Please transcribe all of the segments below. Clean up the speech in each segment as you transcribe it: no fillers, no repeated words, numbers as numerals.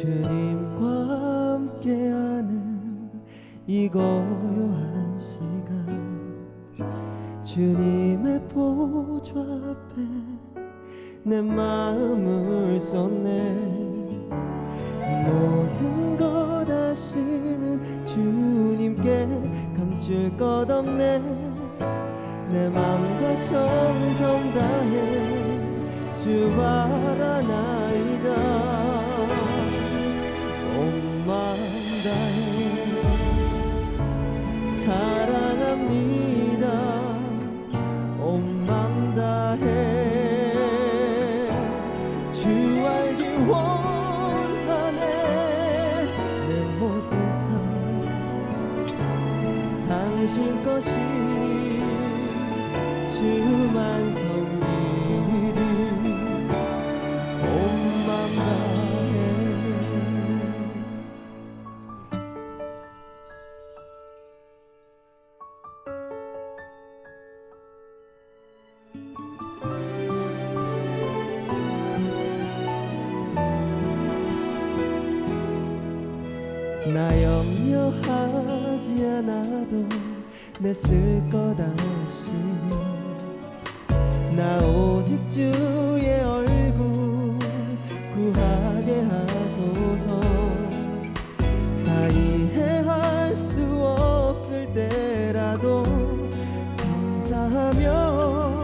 주님과 함께하는 이 고요한 시간, 주님의 보좌 앞에 내 마음을 쏟네. 모든 것 아시는 주님께 감출 것 없네. 내 맘과 정성 다해 주 바라나이다. 온 마음 다해 사랑합니다. 온 마음 다해 주 알기 원하네. 내 모든 삶 당신 것이니 주만 섬기리. 온 마음 다해. 나 염려하지 않아도 내 쓸 것 아시니. 나 오직 주의 얼굴 구하게 하소서. 다 이해할 수 없을 때라도 감사하며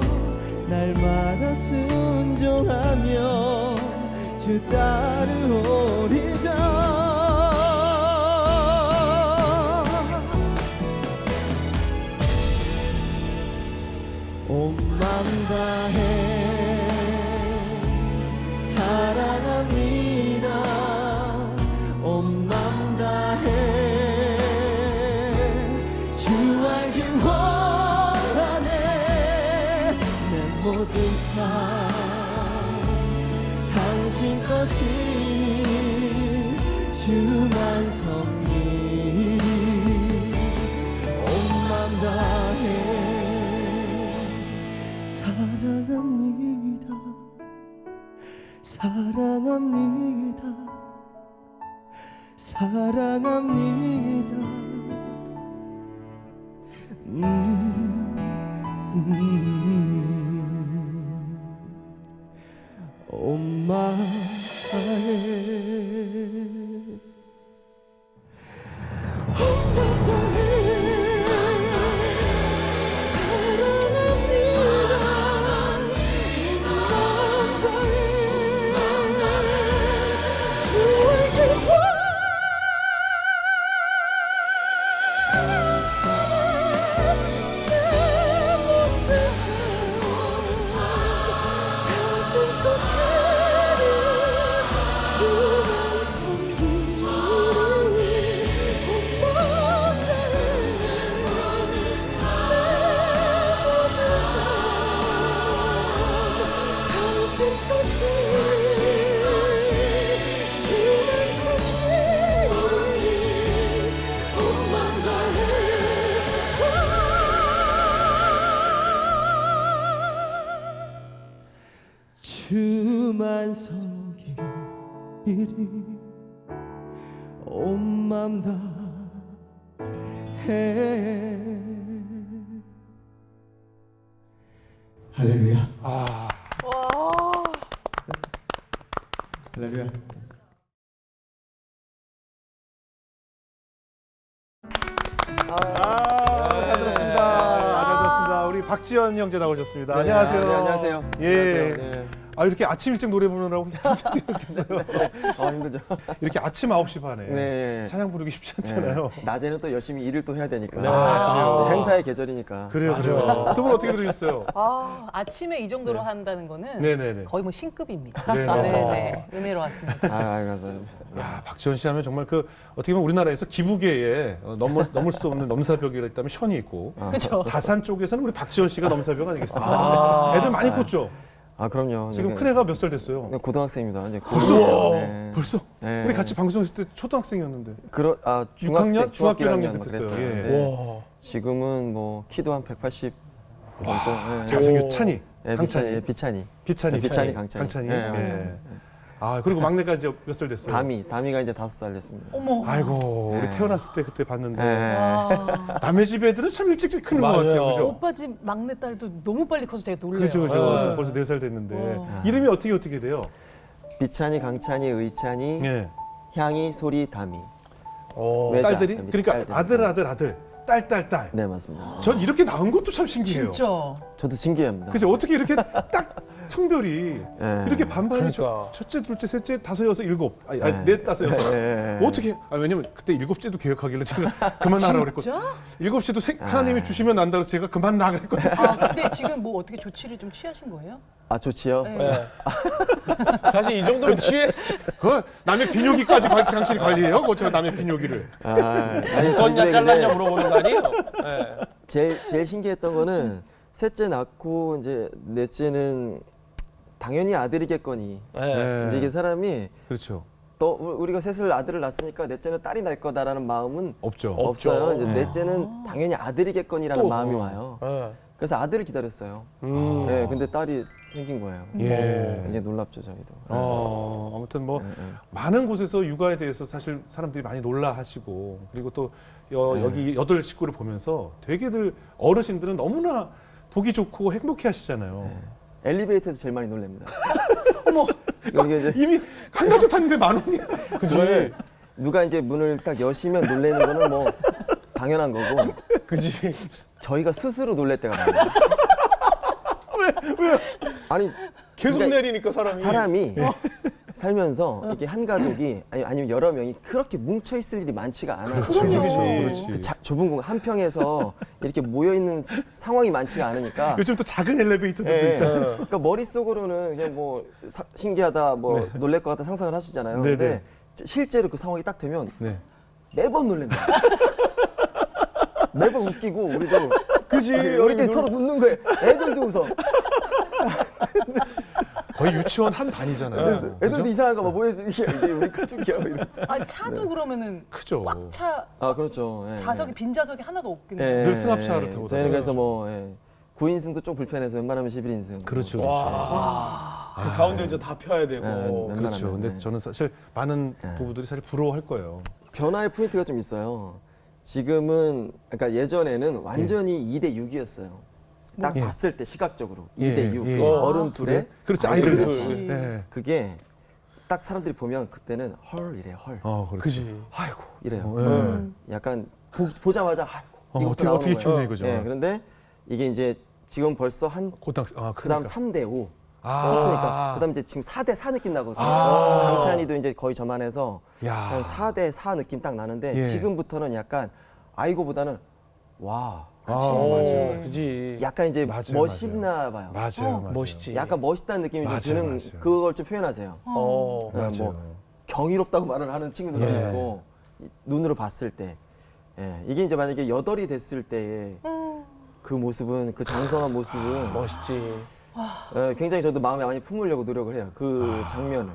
날마다 순종하며 주 따르오리다. 온 맘 다해 사랑합니다. 온 맘 다해 주 알기 원하네. 내 모든 삶 당신 것이니 주만 섬기리. 온 맘 다해 사랑합니다. 사랑합니다. 사랑합니다. 엄마의 주만 섬기리. 온 맘 다해. 할렐루야. 와. 할렐루야. 잘 들었습니다. 잘 들었습니다. 우리 박지현 형제 나오셨습니다. 네, 안녕하세요. 네, 안녕하세요. 예. 안녕하세요. 네. 아, 이렇게 아침 일찍 노래 부르느라고 힘들겠어요. 힘들죠. 이렇게 아침 9시 반에 네. 찬양 부르기 쉽지 않잖아요. 네. 낮에는 또 열심히 일을 또 해야 되니까. 네, 그래요. 네, 행사의 계절이니까. 그래요. 두 분 어떻게 들으셨어요? 아침에 이 정도로 한다는 거는 네네네. 거의 뭐 신급입니다. 네네. 네네. 은혜로웠습니다. 감사합니다. 야, 박지원 씨 하면 정말 그 어떻게 보면 우리나라에서 기부계에 넘을 수 없는 넘사벽이라 있다면 션이 있고 그렇죠. 다산 쪽에서는 우리 박지원 씨가 넘사벽 아니겠습니까? 애들 많이 컸죠? 그럼요. 지금 큰애가 몇 살 됐어요? 네, 고등학생입니다. 이제 벌써? 네. 벌써? 네. 우리 같이 방송했을 때 초등학생이었는데. 중학생, 중학교 1학년 그랬어요. 됐어요. 예. 네. 지금은 뭐 키도 한 180 정도. 네. 잘생겼 찬이. 네, 강찬이. 비찬이. 비찬이. 네, 비찬이, 강찬이. 강찬이. 네, 예. 맞아요. 아 그리고 막내가 이제 몇 살 됐어요? 다미가 이제 5살 됐습니다. 어머. 아이고 우리 네. 태어났을 때 그때 봤는데 네. 와. 남의 집 애들은 참 일찍 크는 것 맞아요. 같아요, 그죠? 오빠 집 막내 딸도 너무 빨리 커서 제가 놀래요. 그죠, 그죠. 네. 벌써 4살 됐는데 와. 이름이 어떻게 돼요? 비찬이, 강찬이, 의찬이, 예. 향이, 소리, 다미. 오. 외자. 딸들이 그러니까 딸들이. 아들, 딸. 네, 맞습니다. 전 이렇게 나온 것도 참 신기해요. 진짜. 저도 신기합니다. 그죠? 어떻게 이렇게 딱 성별이 네. 이렇게 반반이 그러니까. 첫째, 둘째, 셋째, 다섯, 여섯, 일곱, 아니, 네. 넷, 다섯, 여섯. 네. 어떻게? 왜냐면 그때 일곱째도 계획하길래 제가 그만 나라 그랬거든요. 진짜? 일곱째도 하나님이 주시면 난다 그래서 제가 그만 나가 그랬거든요. 아, 근데 지금 뭐 어떻게 조치를 좀 취하신 거예요? 아, 좋지요? 네. 네. 사실 이 정도면 취해. 그 남의 비뇨기까지 당신이 관리해요? 그거 남의 비뇨기를. 아, 아니, 저희 졌냐 집에 잘랐냐 근데 물어보는 거 아니에요? 네. 제일 신기했던 거는 셋째 낳고 이제 넷째는 당연히 아들이겠거니. 네. 이제 이게 사람이 그렇죠. 또 우리가 셋을 아들을 낳았으니까 넷째는 딸이 날 거다라는 마음은 없죠. 없어요. 이제 네. 넷째는 당연히 아들이겠거니라는 또, 마음이 와요. 네. 그래서 아들을 기다렸어요. 음. 네, 근데 딸이 생긴 거예요. 예. 굉장히 놀랍죠, 저희도. 아무튼 뭐 네, 네. 많은 곳에서 육아에 대해서 사실 사람들이 많이 놀라하시고 그리고 또 여기 8식구를 보면서 되게들 어르신들은 너무나 보기 좋고 행복해 하시잖아요. 엘리베이터에서 제일 많이 놀랍니다. 어머. 이게 이제 이미 한 가족 탔는데 10,000원이야. 그거는 누가 이제 문을 딱 여시면 놀래는 거는 뭐 당연한 거고 그지. 저희가 스스로 놀랄 때가 많아요. 왜? 아니 계속 그러니까 내리니까 사람이. 살면서 이렇게 한 가족이 아니면 여러 명이 그렇게 뭉쳐 있을 일이 많지가 않아요. 그렇지. 그 좁은 공간 한 평에서 이렇게 모여 있는 상황이 많지가 않으니까. 요즘 또 작은 엘리베이터도 예. 있잖아요. 그러니까 머릿속으로는 그냥 뭐 신기하다, 뭐 놀랄 것 같다 상상을 하시잖아요. 네네. 근데 실제로 그 상황이 딱 되면 네. 매번 놀랍니다. 매번 웃기고 우리도 그지. 우리끼리 서로 웃는 거예요. 애들도 웃어. 거의 유치원 한 반이잖아요. 애들도 그죠? 이상한가 봐. 모여서 이게 우리 가족이야 뭐 이러면서. 아, 차도 그러면은 크죠. 꽉 차 아 그렇죠. 예, 좌석이 빈 좌석이 하나도 예. 없겠네요. 늘 승합차를 타고 저희는 그래서 다녀요. 뭐 9인승도 좀 불편해서 웬만하면 11인승. 그렇죠. 와. 그 가운데 이제 다 펴야 되고. 네, 그렇죠. 근데 네. 저는 사실 많은 부부들이 사실 부러워할 거예요. 변화의 포인트가 좀 있어요. 지금은 그러니까 예전에는 완전히 2대 6이었어요. 딱 예. 봤을 때 시각적으로 예, 2대 6. 예. 어른 둘에 그렇죠. 아이들 둘. 둘. 네. 그게 딱 사람들이 보면 그때는 헐 이래요. 헐. 그렇죠. 그지. 아이고 이래요. 예. 약간 보자마자 아이고 이것도 나오는 어떻게 거예요. 키우냐 이거죠. 예, 그런데 이게 이제 지금 벌써 고등학생. 그다음 3대 5 아. 컸으니까 그다음 이제 지금 4대 4 느낌 나거든요. 아. 강찬이도 이제 거의 저만해서 야. 한 4대 4 느낌 딱 나는데 예. 지금부터는 약간 아이고보다는 와 맞아요. 그지. 약간 이제 맞아요, 멋있나 봐요. 맞아요. 멋있지. 약간 멋있다는 느낌이 좀 맞아요, 드는 맞아요. 그걸 좀 표현하세요. 어. 맞아요. 뭐 경이롭다고 말을 하는 친구들도 예. 있고 눈으로 봤을 때 이게 이제 만약에 8이 됐을 때의 그 모습은 그 장성한 모습은 멋있지. 굉장히 저도 마음에 많이 품으려고 노력을 해요. 그 장면을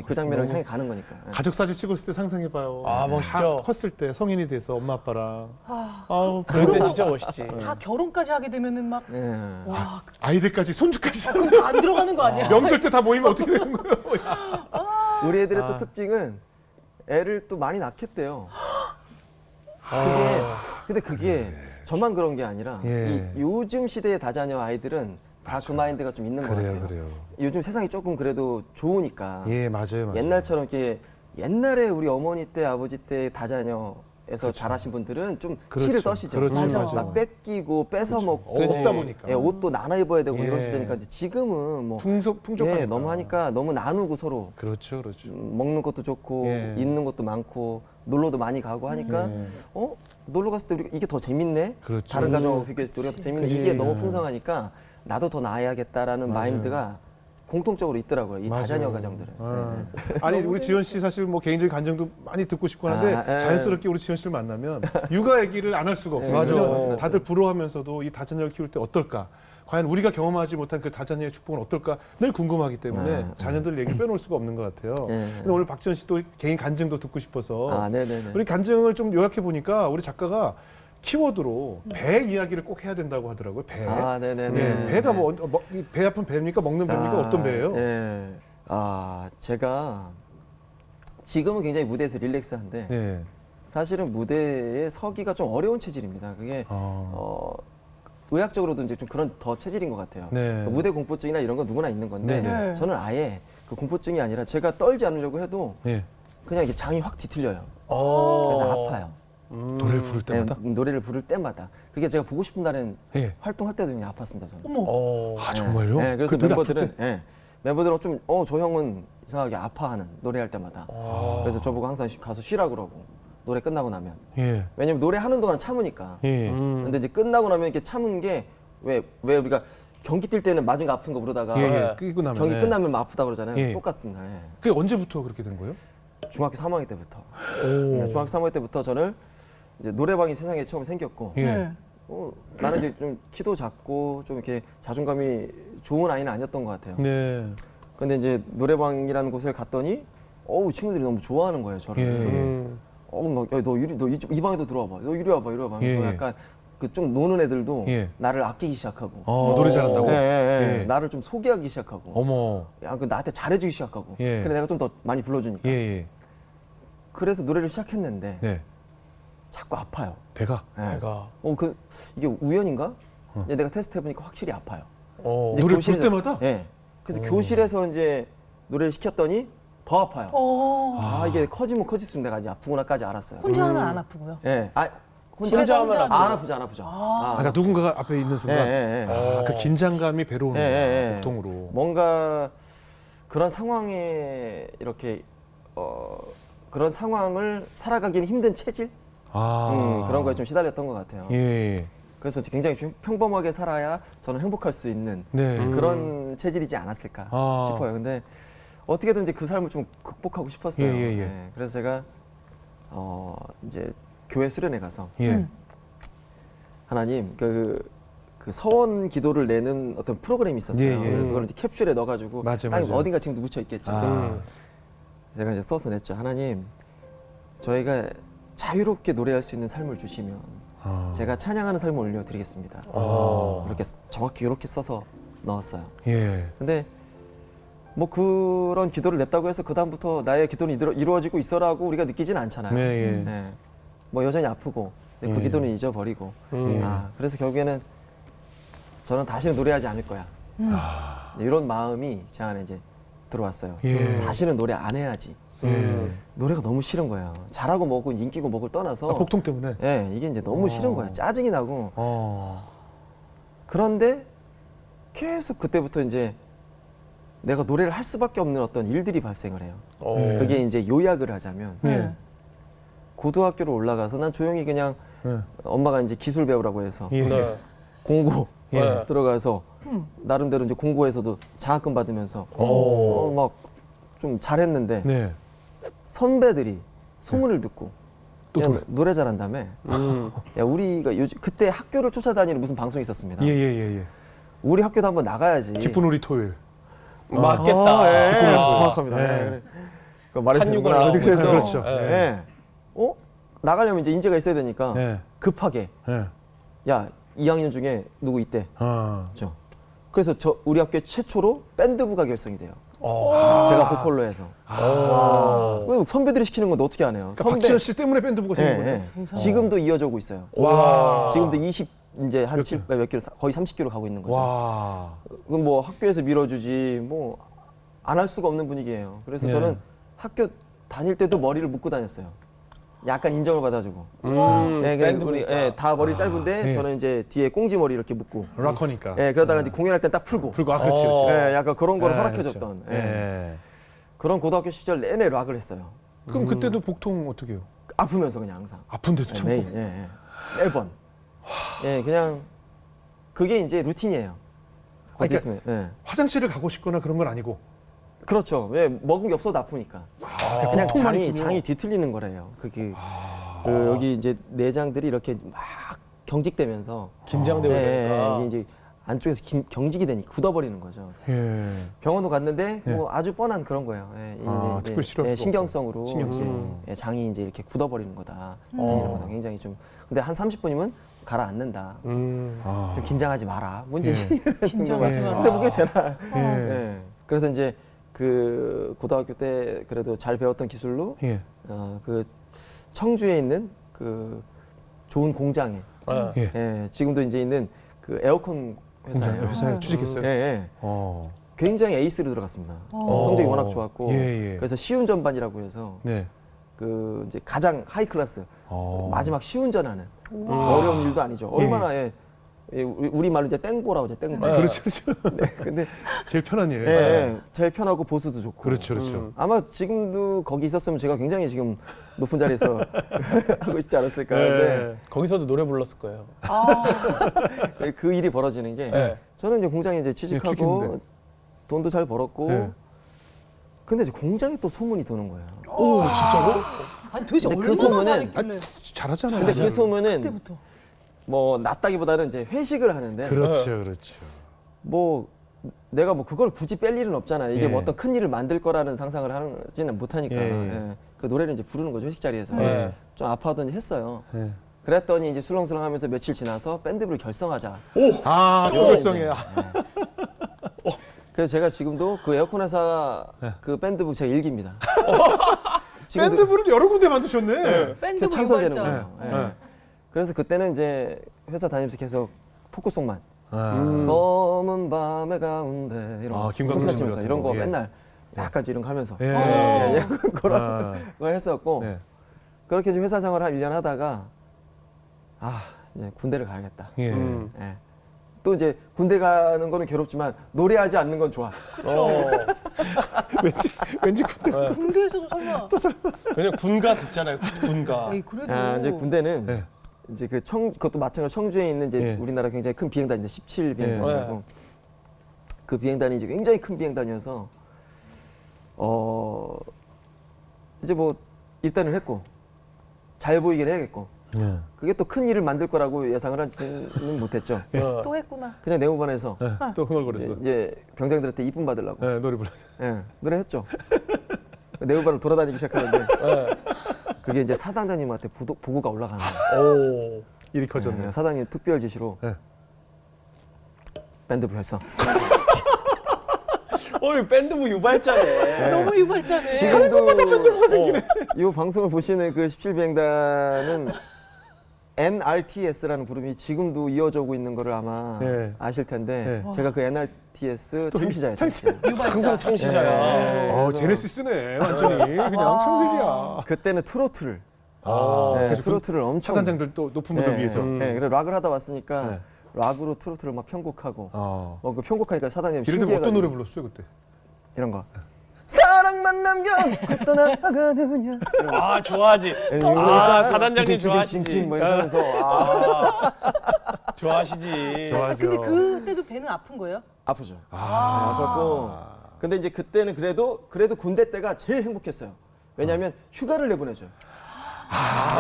그 장면을 향해 가는 거니까. 가족 사진 찍었을 때 상상해봐요. 아, 멋있죠. 다 컸을 때 성인이 돼서 엄마 아빠랑. 그럴 때 진짜 멋있지. 다 결혼까지 하게 되면은 막 예. 와, 아이들까지 손주까지 그럼 다 안 들어가는 거 아니야? 명절 때 다 모이면 어떻게 되는 거예요? 우리 애들의 또 특징은 애를 또 많이 낳겠대요. 근데 그게 저만 그런 게 아니라 예. 이 요즘 시대의 다자녀 아이들은 다 그 마인드가 좀 있는 것 같아요. 그래요. 요즘 세상이 조금 그래도 좋으니까 예, 맞아요. 옛날처럼 이렇게 옛날에 우리 어머니 때 아버지 때 다자녀에서 자라신 분들은 좀 그렇죠. 치를 떠시죠. 그렇죠, 맞아. 맞아요. 막 뺏기고 뺏어 먹고 없다 보니까. 예, 옷도 나눠 입어야 되고 예. 이런 시대니까 근데 지금은 뭐 풍족하니까. 예, 너무 하니까 너무 나누고 서로 그렇죠. 먹는 것도 좋고 예. 입는 것도 많고 놀러도 많이 가고 하니까 예. 놀러 갔을 때 우리가 이게 더 재밌네. 그렇죠. 다른 가정하고 비교했을 때 우리가 더 재밌네. 그치. 이게 너무 풍성하니까 나도 더 나아야겠다라는 마인드가 공통적으로 있더라고요. 이 맞아요. 다자녀 가정들은. 아. 아니 우리 지현 씨 사실 뭐 개인적인 간증도 많이 듣고 싶고 하는데 아, 예. 자연스럽게 우리 지현 씨를 만나면 육아 얘기를 안 할 수가 없어요. 맞아. 그죠? 그렇죠. 다들 부러워하면서도 이 다자녀를 키울 때 어떨까? 과연 우리가 경험하지 못한 그 다자녀의 축복은 어떨까? 늘 궁금하기 때문에 자녀들 얘기 빼놓을 수가 없는 것 같아요. 예. 근데 오늘 박지현 씨 또 개인 간증도 듣고 싶어서 아, 네네네. 우리 간증을 좀 요약해 보니까 우리 작가가 키워드로 배 이야기를 꼭 해야 된다고 하더라고요. 배. 아, 네네네. 예, 배가 배 아픈 배입니까? 먹는 배입니까? 어떤 배예요? 예. 제가 지금은 굉장히 무대에서 릴렉스한데 네. 사실은 무대에 서기가 좀 어려운 체질입니다. 그게 의학적으로도 이제 좀 그런 더 체질인 것 같아요. 네. 무대 공포증이나 이런 건 누구나 있는 건데 네, 네. 저는 아예 그 공포증이 아니라 제가 떨지 않으려고 해도 예. 그냥 이게 장이 확 뒤틀려요. 어. 그래서 아파요. 노래를 부를 때마다. 노래를 부를 때마다. 그게 제가 보고 싶은 날엔 예. 활동할 때도 그냥 아팠습니다. 저는. 어머. 어. 아 정말요? 네, 그래서 그 노래 멤버들은 멤버들은 좀 저 형은 이상하게 아파하는 노래할 때마다. 그래서 저보고 항상 가서 쉬라 그러고 노래 끝나고 나면. 예. 왜냐면 노래 하는 동안 참으니까. 예. 근데 이제 끝나고 나면 이렇게 참은 게 왜 우리가 경기 뛸 때는 맞은 거 아픈 거 그러다가 예. 예. 끼고 나면. 경기 예. 끝나면 막 아프다 그러잖아요. 예. 똑같은 날. 그게 언제부터 그렇게 된 거예요? 중학교 3학년 때부터. 중학교 3학년 때부터 저는 이제 노래방이 세상에 처음 생겼고 예. 네. 나는 이제 좀 키도 작고 좀 이렇게 자존감이 좋은 아이는 아니었던 것 같아요. 네. 근데 이제 노래방이라는 곳을 갔더니 친구들이 너무 좋아하는 거예요, 저를. 예. 막, 야, 너 이 방에도 들어와 봐. 너 이리 와봐, 이리 와봐. 예. 그래서 약간 그 좀 노는 애들도 예. 나를 아끼기 시작하고. 노래 잘한다고? 예. 예. 나를 좀 소개하기 시작하고. 어머. 야, 그 나한테 잘해주기 시작하고. 예. 근데 내가 좀 더 많이 불러주니까. 예. 예. 그래서 노래를 시작했는데 네. 자꾸 아파요. 배가. 예. 내가. 이게 우연인가? 이제 내가 테스트 해보니까 확실히 아파요. 어. 이제 노래 부를 교실에서- 때마다? 예. 그래서 교실에서 이제 노래를 시켰더니 더 아파요. 이게 커지면 커질수록 내가 이제 아프구나까지 알았어요. 혼자 하면 안 아프고요. 예. 혼자 하면 안 아프죠, 안 아프죠. 그러니까 누군가가 앞에 있는 순간 예. 그 긴장감이 배로 오는 거야, 예. 보통으로. 뭔가 그런 상황에 이렇게 그런 상황을 살아가기는 힘든 체질 그런 거에 좀 시달렸던 것 같아요. 예. 그래서 굉장히 평범하게 살아야 저는 행복할 수 있는 네. 그런 체질이지 않았을까 싶어요. 근데 어떻게든 이제 그 삶을 좀 극복하고 싶었어요. 예. 그래서 제가 이제 교회 수련회 가서 예. 하나님 그 서원 기도를 내는 어떤 프로그램이 있었어요. 예. 그래서 그걸 이제 캡슐에 넣어가지고 맞아. 어딘가 지금도 묻혀 있겠죠. 제가 이제 써서 냈죠. 하나님, 저희가 자유롭게 노래할 수 있는 삶을 주시면 제가 찬양하는 삶을 올려드리겠습니다. 이렇게 정확히 이렇게 써서 넣었어요. 예. 근데 뭐 그런 기도를 냈다고 해서 그 다음부터 나의 기도는 이루어지고 있어라고 우리가 느끼지는 않잖아요. 네. 네. 뭐 여전히 아프고 근데 그 기도는 잊어버리고 그래서 결국에는 저는 다시는 노래하지 않을 거야. 이런 마음이 제 안에 이제 들어왔어요. 예. 다시는 노래 안 해야지. 노래가 너무 싫은 거예요. 잘하고 뭐고 인기고 뭐고를 떠나서 복통 때문에. 예, 이게 이제 너무 싫은 거야. 짜증이 나고. 그런데 계속 그때부터 이제 내가 노래를 할 수밖에 없는 어떤 일들이 발생을 해요. 그게 이제 요약을 하자면 네. 고등학교로 올라가서 난 조용히 그냥 엄마가 이제 기술 배우라고 해서 예. 네. 공고 예. 들어가서 나름대로 이제 공고에서도 장학금 받으면서 막 좀 잘했는데 네. 선배들이 소문을 듣고 또 야, 노래 잘한다며. 야, 우리가 요즘 그때 학교를 쫓아다니는 무슨 방송이 있었습니다. 예. 우리 학교도 한번 나가야지. 기쁜 우리 토요일. 맞겠다. 예, 정확합니다. 예. 그거 말했으니까 한육을 그래서 그렇죠. 예. 나가려면 이제 인재가 있어야 되니까 예. 급하게 예. 야 2학년 중에 누구 있대. 아. 그렇죠. 그래서 우리 학교 최초로 밴드부가 결성이 돼요. 어. 제가 보컬로 해서. 왜 선배들이 시키는 건데 어떻게 안 해요? 그러니까 박지현 씨 때문에 밴드부가 생긴 예, 거죠. 예. 지금도 이어져 오고 있어요. 와. 지금도 이제 한 그렇죠. 몇 킬로, 거의 30km 가고 있는 거죠. 와. 그럼 뭐 학교에서 밀어주지 뭐 안 할 수가 없는 분위기예요. 그래서 예. 저는 학교 다닐 때도 머리를 묶고 다녔어요. 약간 인정을 받아주고. 다 머리 짧은데 예. 저는 이제 뒤에 꽁지 머리 이렇게 묶고. 락커니까. 그러다가 이제 공연할 땐 딱 풀고. 그리고 그렇지. 약간 그런 거를 예, 허락해줬던. 그렇죠. 예. 그런 고등학교 시절 내내 락을 했어요. 그럼 그때도 복통 어떻게 해요? 아프면서 그냥 항상. 아픈데도 참. 매일. 매번. 그냥 그게 이제 루틴이에요. 곧 그러니까 있으면. 화장실을 가고 싶거나 그런 건 아니고. 그렇죠. 왜 먹은 게 없어도 아프니까. 그냥 복통만 있군요. 장이 뒤틀리는 거래요. 여기 이제 내장들이 이렇게 막 경직되면서 긴장되고 그러니까. 이게 이제 안쪽에서 경직이 되니까 굳어버리는 거죠. 예. 병원도 갔는데 뭐 아주 뻔한 그런 거예요. 특별히 치료할 수가 신경성으로 신경성. 이제 장이 이제 이렇게 굳어버리는 거다. 뒤틀리는 거다. 굉장히 좀. 근데 한 30분이면 가라앉는다. 좀 긴장하지 마라. 뭔지 긴장하지 마라. 근데 그게 되나? 예. 그래서 이제 그 고등학교 때 그래도 잘 배웠던 기술로 예. 그 청주에 있는 그 좋은 공장에 예. 예, 지금도 이제 있는 그 에어컨 회사예요. 회사에 취직했어요. 예, 예. 굉장히 에이스로 들어갔습니다. 성적이 워낙 좋았고 예, 예. 그래서 시운전반이라고 해서 네. 그 이제 가장 하이 클래스 마지막 시운전하는 우와. 어려운 일도 아니죠. 얼마나 우리 말로 이제 땡보라고 하죠. 땡보. 그렇죠, 그렇죠. 네, 근데 제일 편한 일. 예, 예, 제일 편하고 보수도 좋고. 그렇죠, 그렇죠. 아마 지금도 거기 있었으면 제가 굉장히 지금 높은 자리에서 하고 있지 않았을까 하는데 거기서도 노래 불렀을 거예요. 그 일이 벌어지는 게 네. 저는 이제 공장에 이제 취직하고 취직했는데. 돈도 잘 벌었고 네. 근데 이제 공장에 또 소문이 도는 거예요. 오, 진짜로? 아니 도대체 근데 얼마나 그 소문은- 잘했길래 잘하잖아요. 근데 그 소문은 그때부터. 뭐 낫다기보다는 이제 회식을 하는데 그렇죠, 그렇죠. 뭐 내가 뭐 그걸 굳이 뺄 일은 없잖아. 이게 예. 뭐 어떤 큰 일을 만들 거라는 상상을 하지는 못하니까 예, 예. 예. 그 노래를 이제 부르는 거죠 회식 자리에서 예. 좀 아파하더니 했어요. 예. 그랬더니 이제 술렁술렁하면서 며칠 지나서 밴드부를 결성하자. 아, 또 결성해. 그래서 제가 지금도 그 에어컨 회사 그 밴드부 제 일기입니다. 지금도 밴드부를 여러 군데 만드셨네. 밴드 계속 창설되는 유발자. 거예요. 네. 예. 그래서 그때는 이제 회사 다니면서 계속 포크송만 검은 밤의 가운데 이런 아, 김광석 씨 치면서 같은 이런 거 거, 예. 맨날 약간 이런 거 하면서 예. 예, 그런 아. 걸 했었고 네. 그렇게 이제 회사 생활 한 1년 하다가 이제 군대를 가야겠다. 예. 예. 또 이제 군대 가는 거는 괴롭지만 노래하지 않는 건 좋아. 왠지 군대. 군대에서도 설마. 왜냐면 군가 듣잖아요. 군가. 에이 그래도. 이제 군대는 네. 이제 그것도 마찬가지로 청주에 있는 이제 예. 우리나라 굉장히 큰 비행단인데 17 비행단이고 예. 그 비행단이 이제 굉장히 큰 비행단이어서 이제 뭐 입단을 했고 잘 보이긴 해야겠고 예. 그게 또 큰 일을 만들 거라고 예상을 하지는 못했죠. 어. 또 했구나. 그냥 내무반에서 예. 또 흥얼거렸어. 이제 병장들한테 이쁨 받으려고 예, 노래 불러. 노래 했죠. 내무반을 돌아다니기 시작하는데 예. 그게 이제 사단장님한테 보고가 올라가는 거예요. 오. 일이 커졌네. 사장님 특별 지시로 예. 밴드 결성. 이 밴드부 유발자네. 너무 유발자네. 지금도 이 방송을 보시는 그 17비행단은 NRTS라는 그룹이 지금도 이어져 오고 있는 거를 아마 네. 아실 텐데 네. 제가 그 NRTS 창시자예요. 유발자. 항상 창시자야. 제네시스네. 완전히 그냥 창세기야. 그때는 트로트를 그래서 트로트를 엄청 사단장들 또 높은 분들 위해서. 그래 락을 하다 왔으니까 네. 락으로 트로트를 막 편곡하고 어. 그 편곡하니까 사장님 예를 들면 신기해가지고 어떤 노래 불렀어요 그때? 이런 거 사랑만 남겨놓고 떠나가느냐 아, 좋아하지. 사단장님 좋아하시지. 뭐 이러면서 좋아하시지. 좋아하죠. 근데 그때도 배는 아픈 거예요? 아프죠. 아팠고 근데 이제 그때는 그래도 군대 때가 제일 행복했어요. 왜냐하면 휴가를 내보내줘요.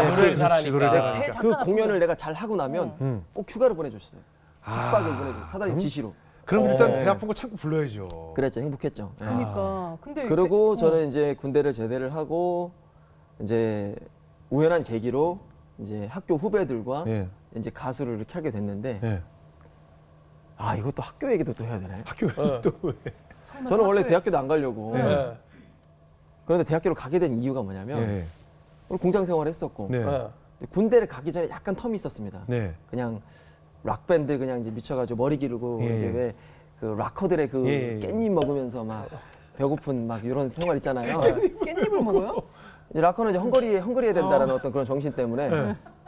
노래를 그렇지, 노래를 잘하니까. 배 잘하니까. 잠깐 그 아픈 공연을 거. 내가 잘 하고 나면 꼭 휴가를 보내줬어요. 숙박을 보내줘. 사장님 지시로. 그럼 일단 배 아픈 거 참고 불러야죠. 그랬죠. 행복했죠. 예. 그러니까. 근데 그리고 저는 이제 군대를 제대를 하고 이제 우연한 계기로 이제 학교 후배들과 예. 이제 가수를 이렇게 하게 됐는데 예. 이것도 학교 얘기도 또 해야 되네. 학교에 또 왜? 설마 저는 원래 학교에- 대학교도 안 가려고. 예. 그런데 대학교를 가게 된 이유가 뭐냐면 예. 원래 공장 생활을 했었고 네. 예. 군대를 가기 전에 약간 텀이 있었습니다. 네. 그냥 락 밴드 그냥 이제 미쳐가지고 머리 기르고 예, 이제 예. 왜 그 락커들의 그 예, 예. 깻잎 먹으면서 막 배고픈 막 이런 생활 있잖아요. 깻잎을 먹어요? 이제 락커는 이제 헝거리해야 된다는 어떤 그런 정신 때문에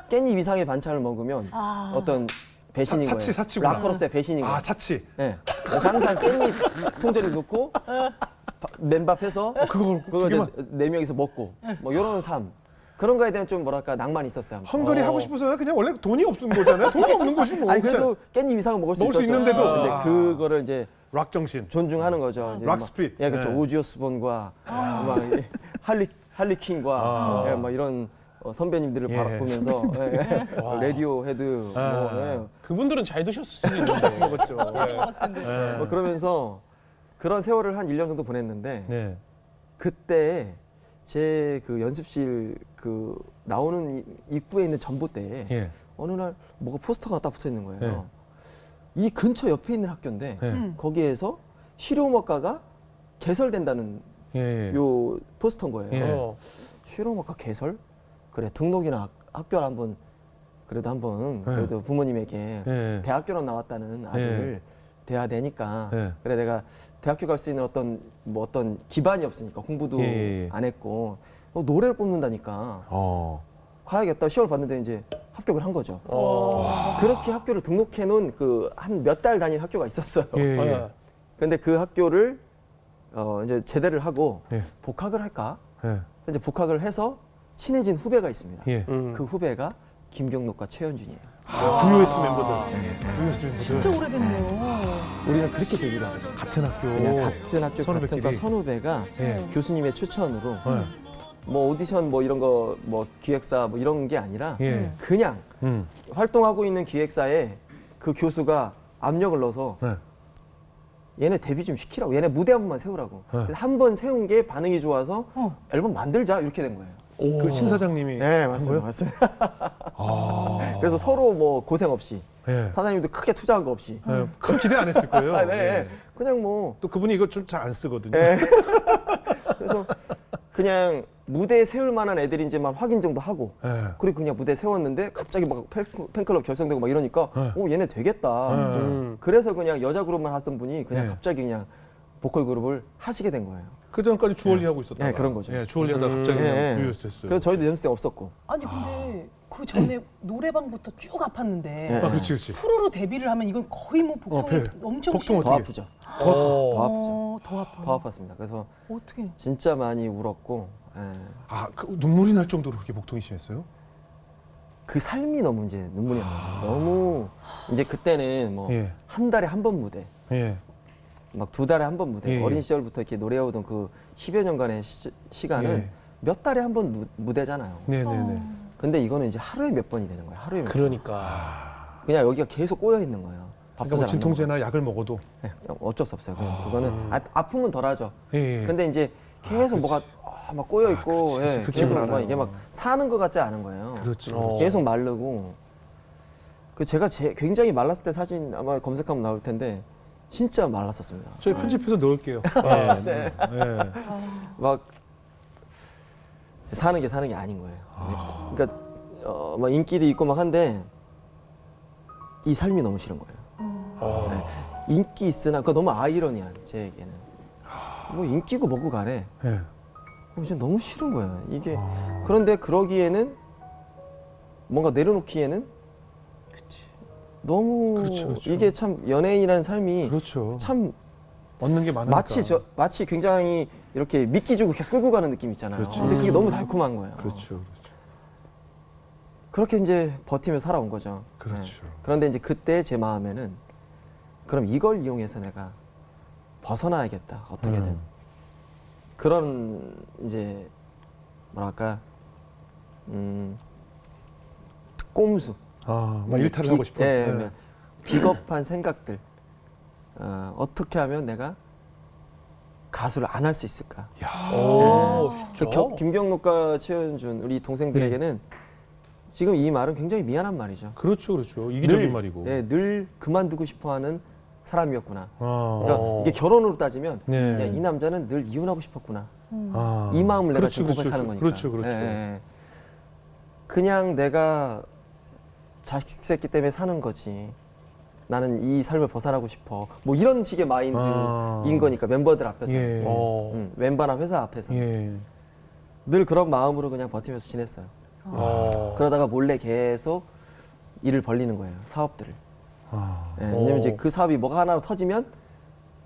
깻잎 이상의 반찬을 먹으면 어떤 배신인 거예요. 사치구나. 락커로서의 배신인 거예요. 사치. 네. 그래서 항상 깻잎 통째로 넣고 맨밥해서 그걸 그거 두 개만. 이제 4명이서 먹고 뭐 이런 삶. 그런 거에 대한 좀 뭐랄까 낭만이 있었어요. 헝가리 하고 싶어서 그냥 원래 돈이 없는 거잖아요. 돈이 없는 거지 뭐. 아니 그래도 깻잎 이상은 먹을 수 먹을 수 있었죠. 있는데도. 근데 아. 그거를 이제 락 정신. 존중하는 거죠. 이제 락 막- 스피릿. 예, 그렇죠. 네. 오지 오스본과 막 할리퀸과 예, 막 이런 선배님들을 예, 바라보면서 라디오 헤드 뭐, 예. 그분들은 잘 드셨을 수도 있는데. 먹었죠. 먹었을 텐데. 예. 뭐 그러면서 그런 세월을 한 1년 정도 보냈는데 네. 그때 제 그 연습실 그 나오는 입구에 있는 전봇대에 예. 어느 날 뭐가 포스터가 딱 붙어 있는 거예요. 이 근처 옆에 있는 학교인데 예. 거기에서 실용음악가가 개설된다는 예. 요 포스터인 거예요. 예. 실용음악과 개설? 그래 등록이나 학교를 한번 그래도 한번 그래도 부모님에게 예. 대학교로 나왔다는 아들을 돼야 되니까 예. 그래 내가 대학교 갈 수 있는 어떤 기반이 없으니까 공부도 예. 안 했고 노래를 뽑는다니까 가야겠다 시험을 봤는데 이제 합격을 한 거죠. 그렇게 학교를 등록해 놓은 그 한 몇 달 다닌 학교가 있었어요. 예. 근데 그 학교를 이제 제대를 하고 예. 복학을 할까? 예. 이제 복학을 해서 친해진 후배가 있습니다. 예. 그 후배가 김경록과 최현준이에요. VOS 멤버들. VOS 멤버들. 진짜 오래됐네요. 우리는 그렇게 데뷔를 하거든요. 같은 학교. 그냥 같은 학교 선후배끼리. 같은 과 선후배가 예. 교수님의 추천으로 예. 뭐 오디션 뭐 이런 거 뭐 기획사 뭐 이런 게 아니라 예. 그냥 활동하고 있는 기획사에 그 교수가 압력을 넣어서 예. 얘네 데뷔 좀 시키라고 얘네 무대 한 번만 세우라고 네. 한 번 세운 게 반응이 좋아서 앨범 만들자 이렇게 된 거예요. 그 신사장님이 네 한 맞습니다. 거예요? 맞습니다. 그래서 서로 뭐 고생 없이 예. 사장님도 크게 투자한 거 없이 예. 큰 기대 안 했을 거예요. 아, 네. 예. 그냥 뭐 또 그분이 이거 좀 잘 안 쓰거든요. 네. 그래서 그냥 무대에 세울 만한 애들인지만 확인 정도 하고 예. 그리고 그냥 무대 세웠는데 갑자기 막 팬클럽 결성되고 막 이러니까 네. 얘네 되겠다. 그래서 그냥 여자 그룹만 하던 분이 그냥 네. 갑자기 그냥 보컬 그룹을 하시게 된 거예요. 그 전까지 주얼리 하고 있었다. 네, 그런 거죠. 예, 주얼리 하다가 갑자기 네. 그냥 VOS 됐어요. 그래서 저희도 연습생 없었고 아니 근데 그 전에 노래방부터 쭉 아팠는데 네. 아, 그렇지, 그렇지. 프로로 데뷔를 하면 이건 거의 뭐 복통이 엄청 복통 더 어떻게? 아프죠. 더 아프죠. 더 아파. 더 아팠습니다. 그래서 어떻게? 진짜 많이 울었고 예. 아, 그 눈물이 날 정도로 그렇게 복통이 심했어요? 그 삶이 너무 이제 눈물이 나요. 너무 이제 그때는 뭐 예. 한 달에 한 번 무대, 예. 막 2달에 한 번 무대. 예. 어린 시절부터 이렇게 노래해오던 그 10여 년간의 시간은 예. 몇 달에 한 번 무대잖아요. 네네네. 근데 이거는 이제 하루에 몇 번이 되는 거예요. 하루에 몇 번. 그러니까. 그냥 여기가 계속 꼬여 있는 거예요. 밥도 그러니까 뭐 잘안 진통제나 약을 먹어도. 네, 어쩔 수 없어요. 그거는 아픔은 덜하죠. 예. 근데 이제 계속 뭐가 막 꼬여 있고 그렇지. 예, 그 계속 기분 막 알아요. 이게 막 사는 것 같지 않은 거예요. 그렇죠. 계속 마르고 그 제가 굉장히 말랐을 때 사진 아마 검색하면 나올 텐데 진짜 말랐었습니다. 저희 편집해서 넣을게요. 네. 네. 막 사는 게 아닌 거예요. 그러니까 막 인기도 있고 막 한데 이 삶이 너무 싫은 거예요. 네. 인기 있으나 그거 너무 아이러니한 제에게는 뭐 인기고 뭐고 간에 네. 진짜 너무 싫은 거예요. 이게 그런데 그러기에는 뭔가 내려놓기에는 너무 그렇죠. 이게 참 연예인이라는 삶이 그렇죠. 참 얻는 게 많으니까. 마치 굉장히 이렇게 미끼 주고 계속 끌고 가는 느낌 있잖아요. 그렇죠. 근데 그게 너무 달콤한 거예요. 그렇죠. 그렇게 이제 버티며 살아온 거죠. 그렇죠. 네. 그런데 이제 그때 제 마음에는 그럼 이걸 이용해서 내가 벗어나야겠다. 어떻게든. 그런 이제 뭐랄까 꼼수. 막 일탈을 하고 싶어. 예, 네. 비겁한 생각들. 어떻게 하면 내가 가수를 안 할 수 있을까? 오, 그 김경록과 최현준 우리 동생들에게는 지금 이 말은 굉장히 미안한 말이죠. 그렇죠, 그렇죠. 이기적인 늘, 말이고. 늘 그만두고 싶어하는 사람이었구나. 아, 그러니까 이게 결혼으로 따지면 네. 야, 이 남자는 늘 이혼하고 싶었구나. 아. 이 마음을 내가 그렇죠, 지금 그렇죠, 고백하는 거니까. 그렇죠, 그렇죠. 그냥 내가 자식 새끼 때문에 사는 거지. 나는 이 삶을 벗어나고 싶어. 뭐 이런 식의 마인드인 거니까 멤버들 앞에서, 예. 멤버나 회사 앞에서 예. 늘 그런 마음으로 그냥 버티면서 지냈어요. 그러다가 몰래 계속 일을 벌리는 거예요. 사업들을. 예, 왜냐면 이제 그 사업이 뭐가 하나 터지면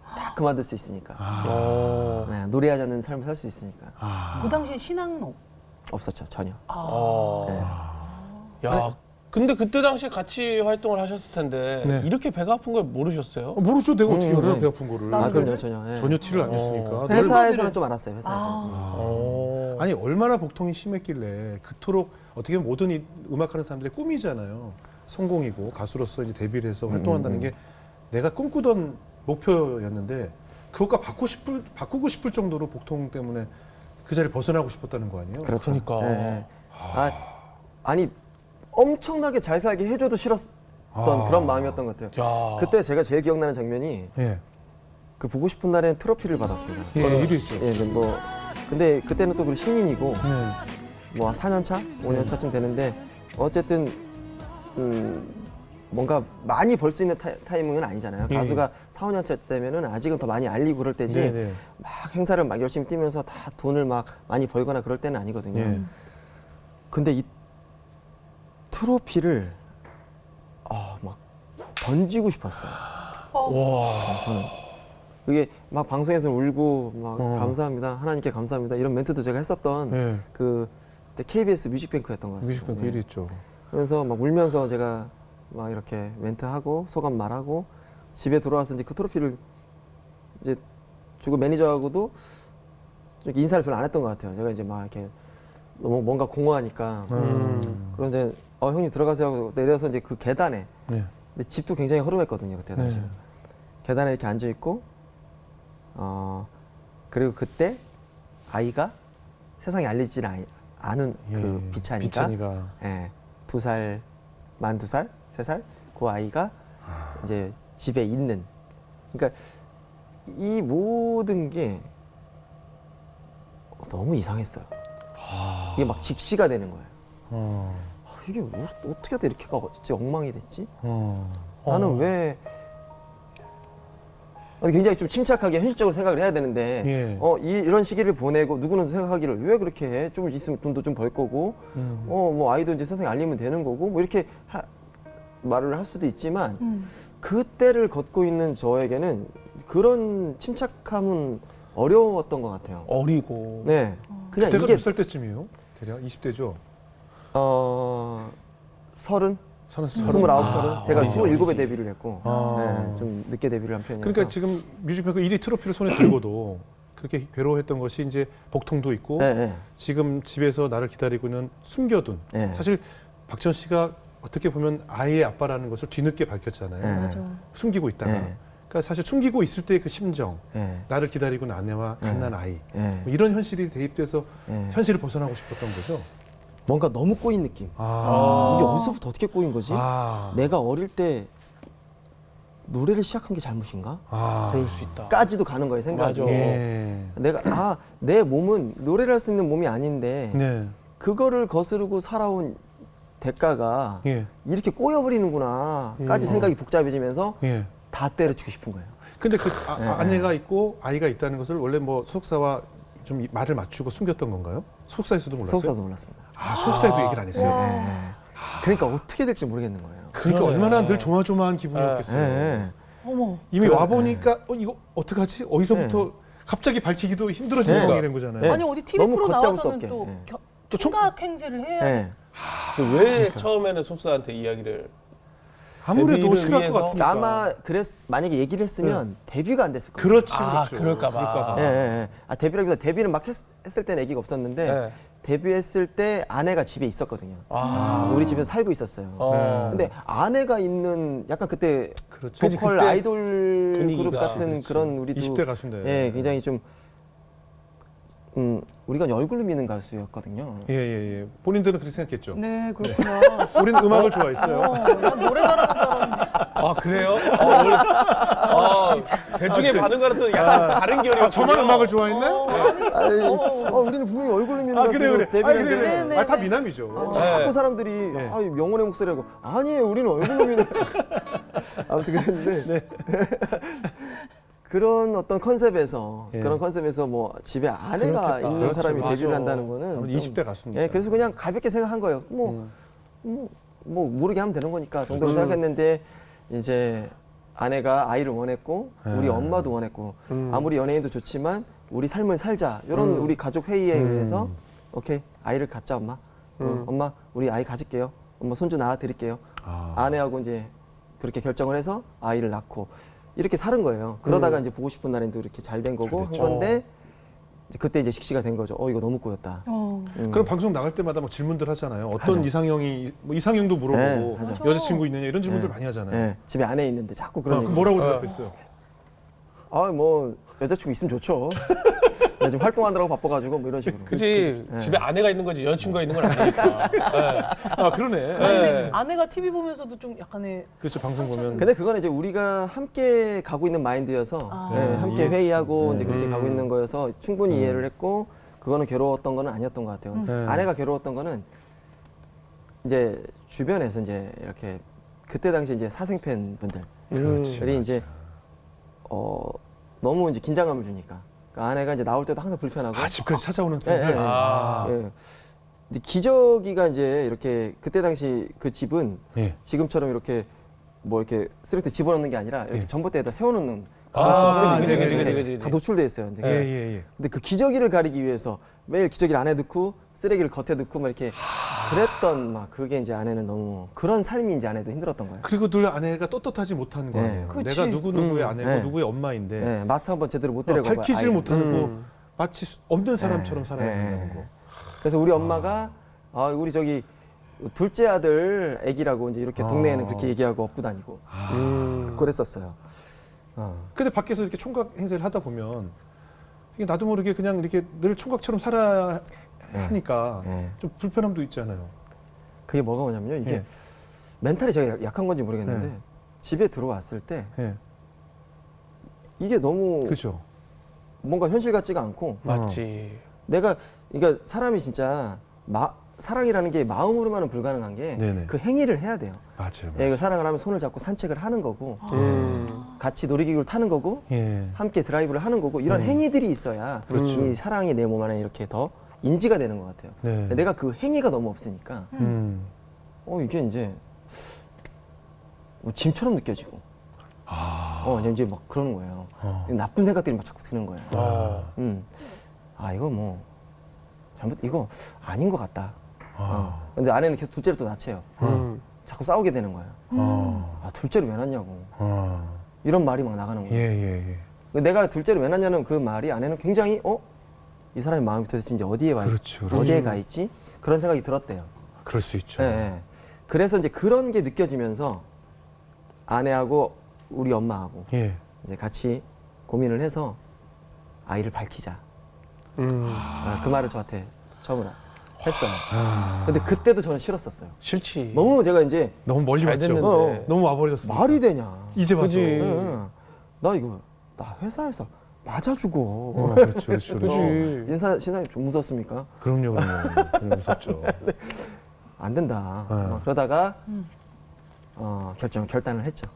다 그만둘 수 있으니까. 네, 노래하자는 삶을 살 수 있으니까. 그 당시에 신앙은 없었죠, 전혀. 야, 근데 그때 당시에 같이 활동을 하셨을 텐데 네. 이렇게 배가 아픈 걸 모르셨어요? 모르죠. 내가 어떻게 알아요? 네. 배 아픈 거를. 아, 그럼요, 전혀. 예. 전혀 티를 안 냈으니까. 회사에서는 좀 알았어요, 회사에서. 아니 얼마나 복통이 심했길래 그토록 어떻게 보면 모든 음악하는 사람들의 꿈이잖아요. 성공이고 가수로서 이제 데뷔를 해서 활동한다는 게 내가 꿈꾸던 목표였는데 그것과 바꾸고 싶을 정도로 복통 때문에 그 자리를 벗어나고 싶었다는 거 아니에요? 그렇죠. 그러니까. 예, 예. 아니 엄청나게 잘 살게 해줘도 싫었던 그런 마음이었던 것 같아요. 야. 그때 제가 제일 기억나는 장면이 예. 그 보고 싶은 날엔 트로피를 받았습니다. 예, 1위죠. 예, 근데 그때는 또 그 신인이고 네. 뭐 4년 차, 5년 차쯤 되는데 어쨌든 뭔가 많이 벌 수 있는 타이밍은 아니잖아요. 예. 가수가 4, 5년 차 때면은 아직은 더 많이 알리고 그럴 때지. 네네. 막 행사를 막 열심히 뛰면서 다 돈을 막 많이 벌거나 그럴 때는 아니거든요. 예. 근데 이 트로피를 막 던지고 싶었어요. 저는 그게 막 방송에서 울고 막 감사합니다, 하나님께 감사합니다 이런 멘트도 제가 했었던 예. 그때 KBS 뮤직뱅크였던 것 같습니다. 뮤직뱅크 1위 있죠. 그래서 막 울면서 제가 막 이렇게 멘트하고 소감 말하고 집에 돌아와서 이제 그 트로피를 이제 주고 매니저하고도 좀 인사를 별로 안 했던 것 같아요. 제가 이제 막 이렇게 너무 뭔가 공허하니까. 그런데 형님 들어가세요 하고 내려서 이제 그 계단에. 네. 근데 집도 굉장히 허름했거든요 그때 당시. 네. 계단에 이렇게 앉아 있고 그리고 그때 아이가 세상에 알리지 않은 그 비찬이가 비찬이가. 예, 2살, 만 2살, 3살 그 아이가 이제 집에 있는. 그러니까 이 모든 게 너무 이상했어요. 이게 막 직시가 되는 거예요. 이게 어떻게 하다 이렇게가 진짜 엉망이 됐지? 나는 왜 굉장히 좀 침착하게 현실적으로 생각을 해야 되는데 예. 이런 시기를 보내고 누구는 생각하기를 왜 그렇게 해? 좀 있으면 돈도 좀 벌 거고 뭐 아이도 이제 세상에 알리면 되는 거고 뭐 이렇게 말을 할 수도 있지만 그때를 걷고 있는 저에게는 그런 침착함은 어려웠던 것 같아요. 어리고. 네, 그냥 그때가 이게 몇 살 때쯤이에요? 대략 20대죠? 30? 29, 30? 제가 어리지, 27에 어리지. 데뷔를 했고 네, 좀 늦게 데뷔를 한 편이어서. 그러니까 지금 뮤직뱅크 1위 트로피를 손에 들고도 그렇게 괴로워했던 것이 이제 복통도 있고 네, 네. 지금 집에서 나를 기다리고 있는 숨겨둔 네. 사실 박지원 씨가 어떻게 보면 아이의 아빠라는 것을 뒤늦게 밝혔잖아요. 네. 맞아. 숨기고 있다가 네. 그러니까 사실 숨기고 있을 때의 그 심정 네. 나를 기다리고 있는 아내와 갓난 아이 네. 뭐 이런 현실이 대입돼서 네. 현실을 벗어나고 싶었던 거죠. 뭔가 너무 꼬인 느낌. 이게 어디서부터 어떻게 꼬인 거지? 내가 어릴 때 노래를 시작한 게 잘못인가? 그럴 수 있다. 까지도 가는 거예요, 생각이. 맞아. 예. 내가 내 몸은 노래를 할 수 있는 몸이 아닌데 네. 그거를 거스르고 살아온 대가가 예. 이렇게 꼬여버리는구나까지 생각이 복잡해지면서 예. 다 때려주고 싶은 거예요. 근데 그 네. 아내가 있고 아이가 있다는 것을 원래 뭐 소속사와 좀 말을 맞추고 숨겼던 건가요? 소속사에서도 몰랐어요? 소속사도 몰랐습니다. 소속사에도 얘기를 안 했어요. 네. 그러니까 어떻게 될지 모르겠는 거예요. 그러니까 그러네. 얼마나 늘 조마조마한 기분이었겠어요. 네. 어머. 이미 그러네. 와 보니까 이거 어떡하지? 어디서부터 갑자기 밝히기도 힘들어지는 네. 상황이 된 거잖아요. 네. 아니 어디 TV 너무 프로 걷잡을 수 나와서는 없게. 또 네. 또 총- 총각 행세를 해야 네. 왜 처음에는 속사한테 이야기를 아무래도 데뷔를 싫어할 것 위해서? 같으니까. 아마 만약에 얘기를 했으면 데뷔가 안 됐을 거예요. 그렇지, 아, 그렇죠. 그럴까 봐. 예, 예, 예. 데뷔라기보다 데뷔는 막 했을 때는 애기가 없었는데 네. 데뷔했을 때 아내가 집에 있었거든요. 우리 집에서 살고 있었어요. 네. 근데 아내가 있는 약간 그때 그렇죠. 보컬 그때 아이돌 분위기가. 그룹 같은 그렇지. 그런 우리도 20대 가수인데. 예, 굉장히 좀 우리가 얼굴로 미는 가수였거든요. 예, 예, 예. 본인들은 그렇게 생각했죠. 네 그렇구나. 우리는 음악을 좋아했어요. 난 노래 잘하는 줄 알았는데. 아 그래요? 대중의 반응과는 또 약간 다른 결이었군요. 저만 음악을 좋아했나? 아니, 우리는 분명히 얼굴로 미는 가수로 그래. 데뷔했는데 그래. 네, 다 네. 미남이죠. 자꾸 네. 사람들이 네. 명언의 목소리라고 아니에요 우리는 얼굴로 미는 아무튼 그랬는데 그런 어떤 컨셉에서 예. 그런 컨셉에서 뭐 집에 아내가 그렇겠다. 있는 그렇죠. 사람이 데뷔를 맞아. 한다는 거는 아무래도 좀- 20대 가수니까. 예, 그래서 그냥 가볍게 생각한 거예요. 뭐 모르게 하면 되는 거니까 정도로 생각했는데 이제 아내가 아이를 원했고 우리 엄마도 원했고 아무리 연예인도 좋지만 우리 삶을 살자 이런 우리 가족 회의에 의해서 오케이 아이를 갖자 엄마 엄마 우리 아이 가질게요 엄마 손주 낳아 드릴게요 아내하고 이제 그렇게 결정을 해서 아이를 낳고 이렇게 사는 거예요. 그러다가 이제 보고 싶은 날에도 이렇게 잘 된 거고 한 건데 이제 그때 이제 식시가 된 거죠. 이거 너무 꼬였다. 그럼 방송 나갈 때마다 막 질문들 하잖아요. 어떤 하죠. 이상형이 뭐 이상형도 물어보고 네, 하죠. 여자친구 있느냐 이런 질문들 네. 많이 하잖아요. 예, 집에 아내 있는데 자꾸 그런 그럼 얘기. 뭐라고 대답했어요? 뭐 여자친구 있으면 좋죠. 나 지금 활동하느라고 바빠가지고 뭐 이런 식으로. 그지. 네. 집에 아내가 있는 거지 여자친구가 있는 건 아니니까. 네. 아 그러네. 네. 근데 아내가 TV 보면서도 좀 약간의 그렇죠 방송 보면. 근데 그거는 이제 우리가 함께 가고 있는 마인드여서 아. 네, 함께 회의하고 이제 그렇게 음. 가고 있는 거여서 충분히 이해를 했고 그거는 괴로웠던 거는 아니었던 것 같아요. 네. 아내가 괴로웠던 거는 이제 주변에서 이제 이렇게 그때 당시 이제 사생팬 분들이 이제 너무 이제 긴장감을 주니까 그러니까 아내가 이제 나올 때도 항상 불편하고 아 집까지 찾아오는 예, 팬들. 예. 아. 예. 근데 기저귀가 이제 이렇게 그때 당시 그 집은 예. 지금처럼 이렇게 뭐 이렇게 쓰레기 집어넣는 게 아니라 이렇게 예. 전봇대에다 세워놓는 아, 그런 그지, 쓰레기 그지, 이렇게 그지, 그지. 다 노출돼 있어요. 근데, 예, 예, 예. 근데 그 기저귀를 가리기 위해서 매일 기저귀를 안에 넣고 쓰레기를 겉에 넣고 막 이렇게 그랬던 막 그게 이제 아내는 너무 그런 삶이 이제 아내도 힘들었던 거예요. 그리고 늘 아내가 떳떳하지 못하는 거 네. 아니에요. 그치. 내가 누구의 아내고 네. 누구의 엄마인데 네, 마트 한번 제대로 못 데려가고 밝히지를 아이를. 못하고 마치 없는 사람처럼 네. 살아야 네. 된다는 거. 그래서 우리 엄마가 우리 저기 둘째 아들 애기라고 이제 이렇게 동네에는 그렇게 얘기하고 업고 다니고 그랬었어요. 근데 밖에서 이렇게 총각 행세를 하다 보면 이게 나도 모르게 그냥 이렇게 늘 총각처럼 살아야 하니까 네. 좀 불편함도 있잖아요. 그게 뭐가 오냐면요. 이게 예. 멘탈이 제가 약한 건지 모르겠는데 네. 집에 들어왔을 때 예. 이게 너무 그렇죠. 뭔가 현실 같지가 않고 맞지. 내가 그러니까 사람이 진짜 사랑이라는 게 마음으로만은 불가능한 게 네네. 그 행위를 해야 돼요. 맞아요. 예, 그 사랑을 하면 손을 잡고 산책을 하는 거고 음. 같이 놀이기구를 타는 거고 예. 함께 드라이브를 하는 거고 이런 행위들이 있어야 그렇죠. 이 사랑이 내 몸 안에 이렇게 더 인지가 되는 것 같아요. 네. 근데 내가 그 행위가 너무 없으니까 이게 이제 뭐 짐처럼 느껴지고 이제 막 그러는 거예요. 나쁜 생각들이 막 자꾸 드는 거예요. 이거 뭐 이거 아닌 것 같다. 근데 아내는 계속 둘째를 또 낳채요. 자꾸 싸우게 되는 거예요. 둘째를 왜 낳냐고. 이런 말이 막 나가는 거예요. 예. 내가 둘째를 왜 낳냐는 그 말이 아내는 굉장히 이 사람의 마음이 도대체 이제 어디에 와 있지? 그렇죠. 어디에 가 있지? 그런 생각이 들었대요. 그럴 수 있죠. 예, 예. 그래서 이제 그런 게 느껴지면서 아내하고 우리 엄마하고 예. 이제 같이 고민을 해서 아이를 밝히자. 그 말을 저한테 처음으로 했어요. 근데 그때도 저는 싫었었어요. 싫지. 너무 제가 이제 너무 멀리 잘 왔죠. 됐는데. 너무 와버렸어. 말이 되냐. 이제 봐서. 그지. 예. 나 회사에서 맞아주고. 그렇죠. 신사님 좀 무섭습니까? 그럼요. 무섭죠. 안 된다. 네. 그러다가 결단을 했죠.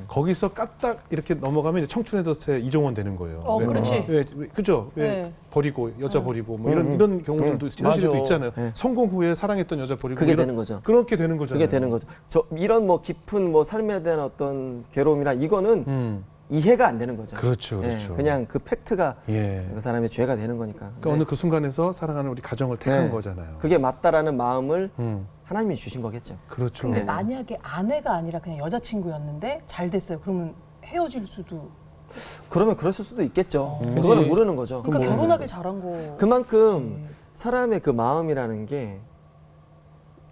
거기서 까딱 이렇게 넘어가면 이제 청춘의 덫에 이종원 되는 거예요. 그렇지. 왜, 그죠? 왜 네. 버리고 여자 버리고 뭐 이런 경우들도 현실에도 맞아. 있잖아요. 네. 성공 후에 사랑했던 여자 버리고 그게 이런- 되는 거죠. 그렇게 되는 거잖아요. 그게 되는 거죠. 이런 뭐 깊은 뭐 삶에 대한 어떤 괴로움이나 이거는 이해가 안 되는 거죠. 그렇죠. 그냥 그 팩트가 예. 그 사람의 죄가 되는 거니까. 그러니까 근데 어느 그 순간에서 사랑하는 우리 가정을 택한 네. 거잖아요. 그게 맞다라는 마음을 음. 하나님이 주신 거겠죠. 그렇죠. 근데 네. 만약에 아내가 아니라 그냥 여자친구였는데 잘 됐어요. 그러면 헤어질 수도. 그러면 그랬을 수도 있겠죠. 그치. 그거는 모르는 거죠. 그러니까 결혼하길 잘한 거. 그만큼 사람의 그 마음이라는 게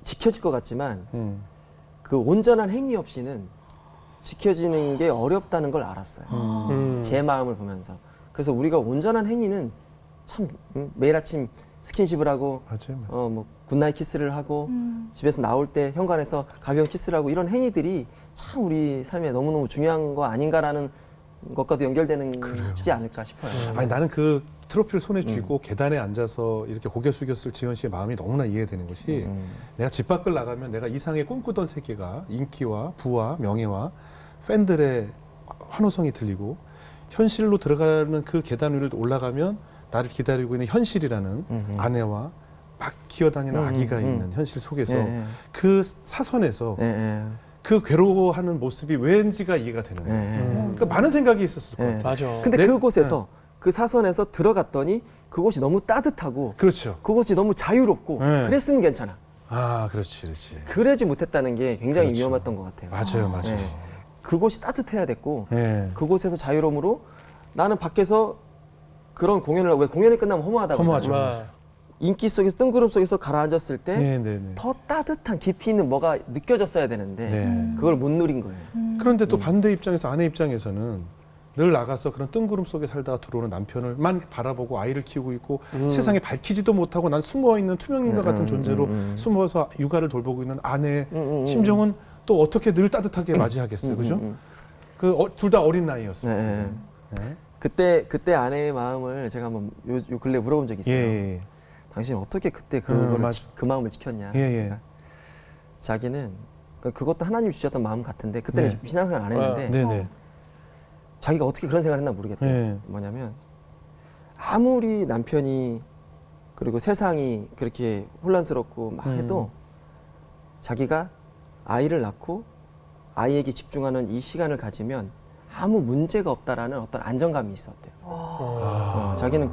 지켜질 것 같지만 그 온전한 행위 없이는 지켜지는 게 어렵다는 걸 알았어요. 제 마음을 보면서. 그래서 우리가 온전한 행위는 참 매일 아침 스킨십을 하고 맞아요. 뭐 굿나잇 키스를 하고 집에서 나올 때 현관에서 가벼운 키스를 하고 이런 행위들이 참 우리 삶에 너무너무 중요한 거 아닌가라는 것과도 연결되는지 않을까 싶어요. 아니 나는 그 트로피를 손에 쥐고 계단에 앉아서 이렇게 고개 숙였을 지현 씨의 마음이 너무나 이해되는 것이 내가 집 밖을 나가면 내가 이상의 꿈꾸던 세계가 인기와 부와 명예와 팬들의 환호성이 들리고 현실로 들어가는 그 계단 위를 올라가면 나를 기다리고 있는 현실이라는 아내와 막 기어다니는 아기가 있는 현실 속에서 예. 그 사선에서 예. 그 괴로워하는 모습이 왠지가 이해가 되는 거예요. 그러니까 많은 생각이 있었을 것 예. 같아요. 맞아. 근데 내- 그곳에서 그 사선에서 들어갔더니 그곳이 너무 따뜻하고 그렇죠. 그곳이 너무 자유롭고 네. 그랬으면 괜찮아. 아, 그렇지. 그러지 못했다는 게 굉장히 그렇죠. 위험했던 것 같아요. 맞아요. 네. 그곳이 따뜻해야 됐고 예. 그곳에서 자유로움으로 나는 밖에서 그런 공연을 하고 왜 공연이 끝나면 허무하다고 허무하죠. 그러잖아요. 정말. 인기 속에서 뜬구름 속에서 가라앉았을 때 더 네. 따뜻한 깊이 있는 뭐가 느껴졌어야 되는데 네. 그걸 못 누린 거예요. 그런데 또 반대 입장에서 아내 입장에서는 늘 나가서 그런 뜬구름 속에 살다가 들어오는 남편을만 바라보고 아이를 키우고 있고 세상에 밝히지도 못하고 난 숨어있는 투명인과 같은 존재로 숨어서 육아를 돌보고 있는 아내의 심정은 또 어떻게 늘 따뜻하게 맞이하겠어요, 그죠? 둘 다 어린 나이였어요. 네. 네. 그때 아내의 마음을 제가 한번 요 근래 물어본 적이 있어요. 예. 당신 어떻게 그때 그거를 맞아. 그 마음을 지켰냐? 예. 그러니까 자기는 그것도 하나님 주셨던 마음 같은데 그때는 네. 신앙생활 안 했는데 네네. 자기가 어떻게 그런 생각을 했나 모르겠대요. 네. 뭐냐면 아무리 남편이 그리고 세상이 그렇게 혼란스럽고 막 해도 자기가 아이를 낳고 아이에게 집중하는 이 시간을 가지면 아무 문제가 없다라는 어떤 안정감이 있었대요. 자기는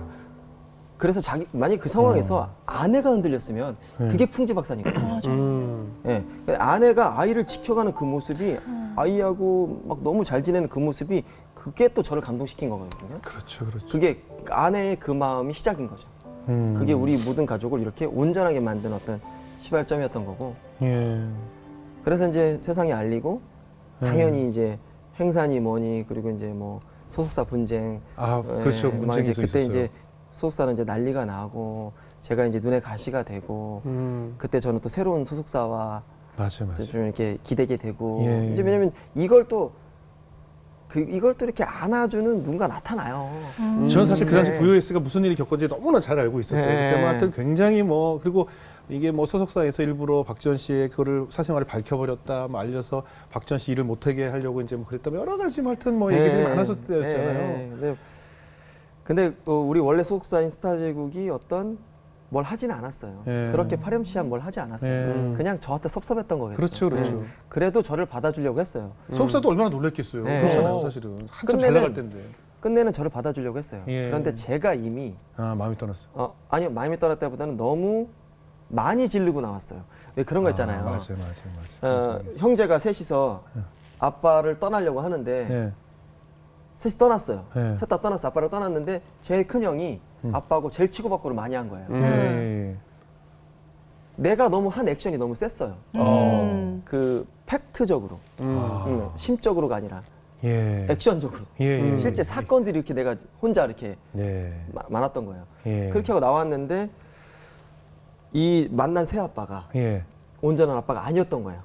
그래서 만약 그 상황에서 아내가 흔들렸으면 그게 풍지박산이거든요. 예, 아내가 아이를 지켜가는 그 모습이 아이하고 막 너무 잘 지내는 그 모습이 그게 또 저를 감동시킨 거거든요. 그렇죠. 그게 아내의 그 마음이 시작인 거죠. 그게 우리 모든 가족을 이렇게 온전하게 만든 어떤 시발점이었던 거고. 예. 그래서 이제 세상에 알리고 당연히 이제 행사니 뭐니 그리고 이제 뭐 소속사 분쟁. 그렇죠. 막 문쟁이 이제 그때 있었어요. 이제 소속사는 이제 난리가 나고 제가 이제 눈에 가시가 되고 그때 저는 또 새로운 소속사와 맞아요. 이제 좀 이렇게 기대게 되고 예. 이제 왜냐면 이걸 또 이렇게 안아주는 누군가 나타나요. 저는 사실 그 당시 네. VOS가 무슨 일이 겪었는지 너무나 잘 알고 있었어요. 네. 그때만 하여튼 굉장히 그리고 이게 소속사에서 일부러 박지원 씨의 그거를 사생활을 밝혀버렸다, 알려서 박지원 씨 일을 못하게 하려고 이제 그랬다, 여러 가지 하여튼 얘기들이 많았을 때였잖아요. 근데 우리 원래 소속사인 스타제국이 어떤 뭘 하지는 않았어요. 네. 그렇게 파렴치한 뭘 하지 않았어요. 네. 그냥 저한테 섭섭했던 거겠죠. 그렇죠. 그래도 저를 받아주려고 했어요. 소속사도 얼마나 놀랬겠어요. 네. 그렇잖아요, 사실은. 한참 잘 나갈 때인데. 끝내는 저를 받아주려고 했어요. 예. 그런데 제가 이미 마음이 떠났어. 아니요, 마음이 떠났다보다는 너무 많이 지르고 나왔어요. 왜 그런 거 있잖아요. 맞아요. 형제가 셋이서 아빠를 떠나려고 하는데 네. 셋이 떠났어요. 네. 셋 다 떠났어. 아빠를 떠났는데 제일 큰 형이 아빠하고 제일 치고받고를 많이 한 거예요. 내가 너무 한 액션이 너무 셌어요. 그 팩트적으로, 심적으로가 아니라 액션적으로. 실제 사건들이 이렇게 내가 혼자 이렇게 많았던 거예요. 그렇게 하고 나왔는데 이 만난 새 아빠가 온전한 아빠가 아니었던 거예요.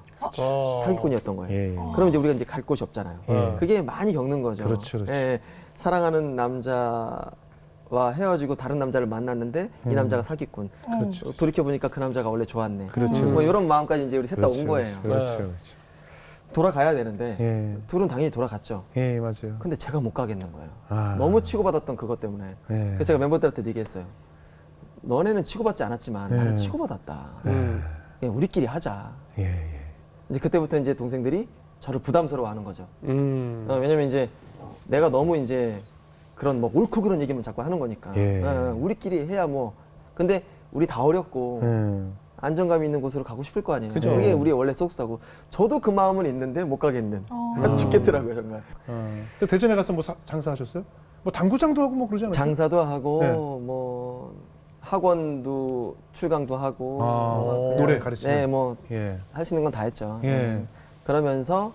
사기꾼이었던 거예요. 그럼 이제 우리가 이제 갈 곳이 없잖아요. 그게 많이 겪는 거죠. 그렇죠. 사랑하는 남자와 헤어지고 다른 남자를 만났는데 이 남자가 사기꾼. 그렇죠. 돌이켜 보니까 그 남자가 원래 좋았네. 그렇죠. 뭐 이런 마음까지 이제 우리 셋 다 온 거예요. 그렇죠. 돌아가야 되는데 둘은 당연히 돌아갔죠. 맞아요. 근데 제가 못 가겠는 거예요. 너무 치고받았던 그것 때문에. 그래서 제가 멤버들한테 얘기했어요. 너네는 치고받지 않았지만 나는 치고받았다. 그냥 우리끼리 하자. 이제 그때부터 이제 동생들이 저를 부담스러워하는 거죠. 왜냐면 이제 내가 너무 이제 그런 옳고 그런 얘기만 자꾸 하는 거니까. 우리끼리 해야 근데 우리 다 어렵고 안정감 있는 곳으로 가고 싶을 거 아니에요. 그죠. 그게 우리의 원래 소속사고 저도 그 마음은 있는데 못 가겠는. 죽겠더라고요 정말. 대전에 가서 장사하셨어요? 당구장도 하고 그러지 않았어요? 장사도 하고 학원도 출강도 하고 노래 가르치는 할 수 있는 건 다 했죠. 그러면서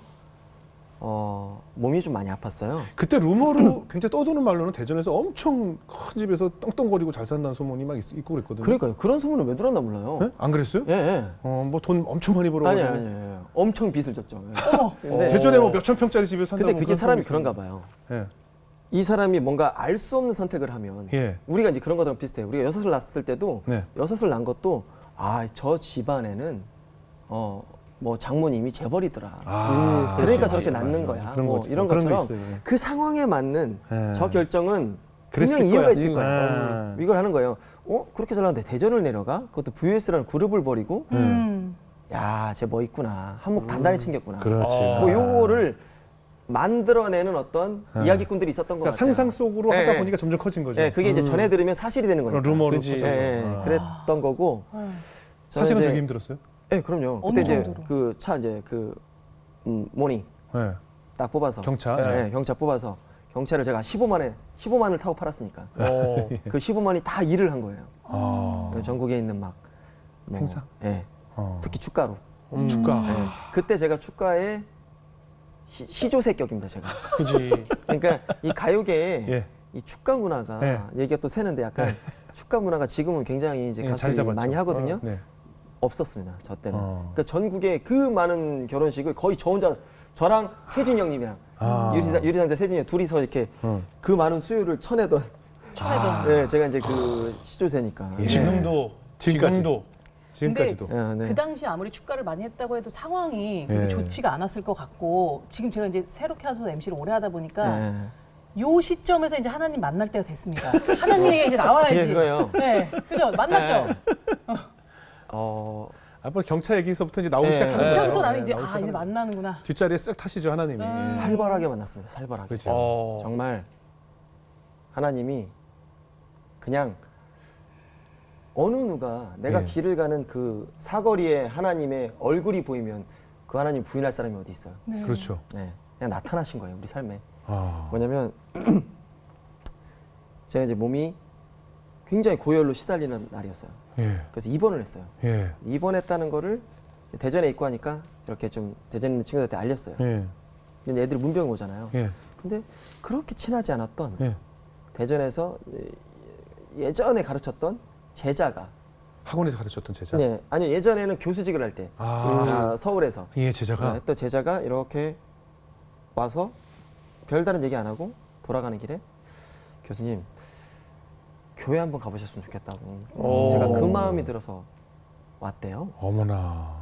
몸이 좀 많이 아팠어요. 그때 루머로 굉장히 떠도는 말로는 대전에서 엄청 큰 집에서 똥똥거리고 잘 산다는 소문이 막 있고 그랬거든요. 그러니까요. 그런 소문을 왜 들었나 몰라요. 네? 안 그랬어요? 예. 돈 엄청 많이 벌어가지고. 아니요. 엄청 빚을 졌죠. 근데 대전에 몇천 평짜리 집에 산다고. 근데 그게 사람이 그런가 봐요. 이 사람이 뭔가 알 수 없는 선택을 하면 우리가 이제 그런 거랑 비슷해요. 우리가 6을 낳았을 때도 6을 낳은 것도 저 집안에는 장모님이 재벌이더라. 그러니까 저렇게 낳는 거야. 이런 것처럼 그 상황에 맞는 저 결정은 분명히 이유가 있을 거예요. 이걸 하는 거예요. 그렇게 잘 나왔는데 대전을 내려가? 그것도 VS라는 그룹을 버리고 야, 쟤 뭐 있구나. 한몫 단단히 챙겼구나. 그렇지. 요거를 만들어내는 어떤 이야기꾼들이 있었던 것 같아요. 상상 속으로 하다 보니까 점점 커진 거죠. 그게 이제 전해 들으면 사실이 되는 거니까. 루머로 퍼져서. 그랬던 거고. 사실은 되게 힘들었어요? 네, 그럼요. 그때 이제 그 차 이제 모닝 딱 뽑아서 경차. 경차 뽑아서 경차를 제가 15만을 타고 팔았으니까 그 15만이 다 일을 한 거예요. 전국에 있는 행사. 특히 축가로. 축가. 그때 제가 축가에 시조새격입니다 제가. 그지. 그러니까 이 가요계에 예. 이 축가 문화가 네. 얘기가 또 새는데 약간 축가 문화가 지금은 굉장히 이제 예, 자리 가수들이 잡았죠. 많이 하거든요. 네. 없었습니다 저 때는. 어. 그러니까 전국에 그 많은 결혼식을 거의 저 혼자 저랑 세준이 형님이랑 아. 유리상자 세준이 형 둘이서 이렇게 그 많은 수요를 쳐내던. 쳐내던. 네, 제가 이제 그 시조새니까. 예. 지금도 지금까지. 지금도 지금까지도. 네. 그 당시 아무리 축가를 많이 했다고 해도 상황이 그렇게 네. 좋지가 않았을 것 같고 지금 제가 이제 새롭게 와서 MC를 오래 하다 보니까 네. 요 시점에서 이제 하나님 만날 때가 됐습니다. 하나님이 이제 나와야지. 예, 그거요. 네, 그죠? 만났죠. 앞으로 경차 얘기서부터 이제 나오기 네. 시작하는 경차부터 거예요. 나는 이제 나오기 이제 시작하는 만나는구나. 뒷자리에 쓱 타시죠 하나님이. 살벌하게 만났습니다. 살벌하게. 그렇죠. 정말 하나님이 그냥 어느 누가 내가 네. 길을 가는 그 사거리에 하나님의 얼굴이 보이면 그 하나님 부인할 사람이 어디 있어요? 네. 그렇죠. 네, 그냥 나타나신 거예요 우리 삶에. 아. 뭐냐면 제가 이제 몸이 굉장히 고열로 시달리는 날이었어요. 예. 그래서 입원을 했어요. 예. 입원했다는 거를 대전에 있고 하니까 이렇게 좀 대전에 있는 친구들한테 알렸어요. 예. 근데 애들이 문병 오잖아요. 예. 근데 그렇게 친하지 않았던 예. 대전에서 예전에 가르쳤던 제자가 학원에서 가르쳤던 제자. 네, 아니요 예전에는 교수직을 할 때 서울에서 예, 제자가. 했던 제자가 이렇게 와서 별다른 얘기 안 하고 돌아가는 길에 교수님 교회 한번 가보셨으면 좋겠다고 오. 제가 그 마음이 들어서 왔대요. 어머나.